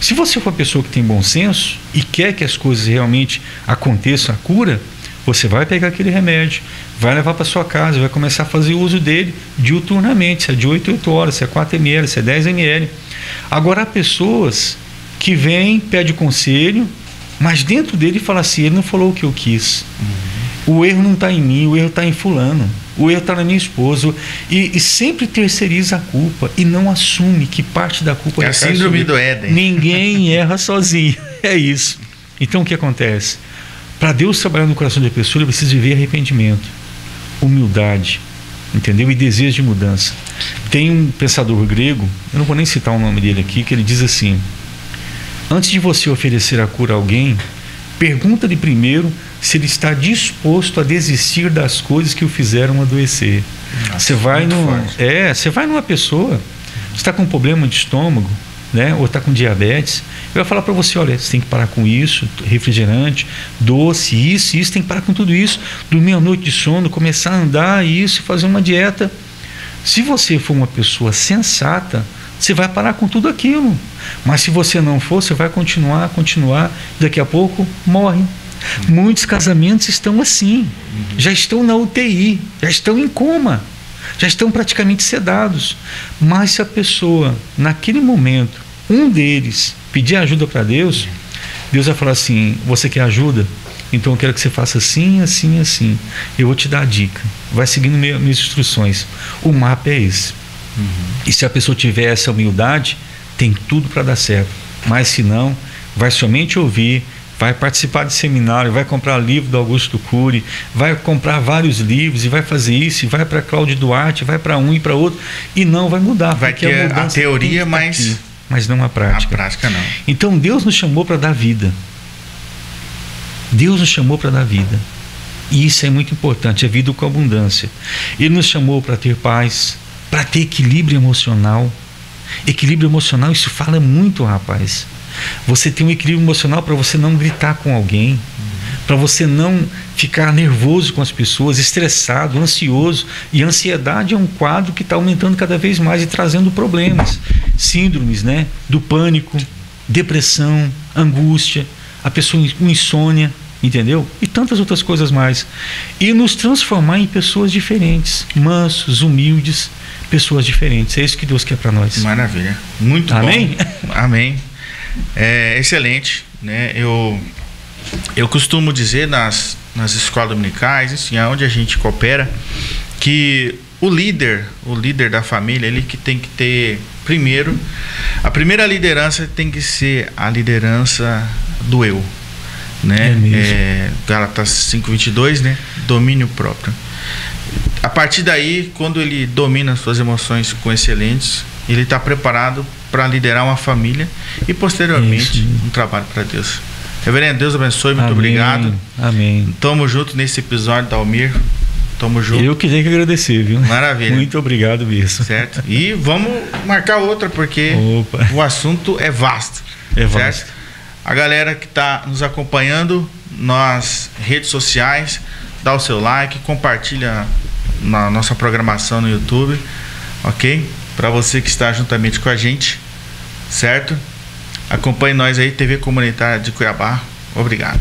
Se você for uma pessoa que tem bom senso e quer que as coisas realmente aconteçam, a cura, você vai pegar aquele remédio, vai levar para sua casa, vai começar a fazer uso dele diuturnamente, se é de 8 a 8 horas, se é 4 ml, se é 10 ml. Agora há pessoas que vêm, pedem conselho, mas dentro dele fala assim: ele não falou o que eu quis. O erro não está em mim, o erro está em fulano, o erro está na minha esposa, e sempre terceiriza a culpa e não assume que parte da culpa é a síndrome do Éden. Ninguém erra sozinho, é isso. Então o que acontece? Para Deus trabalhar no coração da pessoa, ele precisa viver arrependimento, humildade, entendeu? E desejo de mudança. Tem um pensador grego, eu não vou nem citar o nome dele aqui, que ele diz assim: antes de você oferecer a cura a alguém, pergunta-lhe primeiro se ele está disposto a desistir das coisas que o fizeram adoecer. Você vai numa pessoa, você está com um problema de estômago, né? Ou está com diabetes, ele vai falar para você: olha, você tem que parar com isso, refrigerante, doce, isso, tem que parar com tudo isso, dormir a noite de sono, começar a andar, isso, fazer uma dieta. Se você for uma pessoa sensata, você vai parar com tudo aquilo. Mas se você não for, você vai continuar, daqui a pouco morre. Muitos casamentos estão assim, já estão na UTI, já estão em coma, já estão praticamente sedados. Mas se a pessoa, naquele momento, um deles pedir ajuda para Deus, Deus vai falar assim: você quer ajuda? Então eu quero que você faça assim, assim, assim. Eu vou te dar a dica. Vai seguindo minhas instruções. O mapa é esse. E se a pessoa tiver essa humildade, tem tudo para dar certo. Mas se não, vai somente ouvir, vai participar de seminário, vai comprar livro do Augusto Cury, vai comprar vários livros e vai fazer isso, e vai para Cláudio Duarte, vai para um e para outro, e não vai mudar. Vai ter a teoria, mas não a prática. A prática não. Então Deus nos chamou para dar vida. Deus nos chamou para dar vida. E isso é muito importante, é vida com abundância. Ele nos chamou para ter paz, para ter equilíbrio emocional. Equilíbrio emocional, isso fala muito, rapaz. Você tem um equilíbrio emocional para você não gritar com alguém, para você não ficar nervoso com as pessoas, estressado, ansioso. E a ansiedade é um quadro que está aumentando cada vez mais e trazendo problemas, síndromes, né? Do pânico, depressão, angústia, a pessoa com insônia, entendeu? E tantas outras coisas mais. E nos transformar em pessoas diferentes, mansos, humildes, pessoas diferentes. É isso que Deus quer para nós. Maravilha, muito Amém? bom. Amém. É excelente, né? Eu costumo dizer nas escolas dominicais, assim, onde a gente coopera, que o líder da família, ele que tem que ter primeiro, a primeira liderança tem que ser a liderança do eu, né? Gálatas 5:22, né? Domínio próprio. A partir daí, quando ele domina as suas emoções com excelentes, ele está preparado para liderar uma família e posteriormente um trabalho para Deus. Reverendo, Deus abençoe, muito obrigado. Amém. Tamo junto nesse episódio, Dalmir. Tamo junto. Eu que tenho que agradecer, viu? Maravilha. Muito obrigado mesmo. Certo. E vamos marcar outra, porque o assunto é vasto. Certo? A galera que está nos acompanhando nas redes sociais, dá o seu like, compartilha na nossa programação no YouTube, ok? Para você que está juntamente com a gente, certo? Acompanhe nós aí, TV Comunitária de Cuiabá. Obrigado.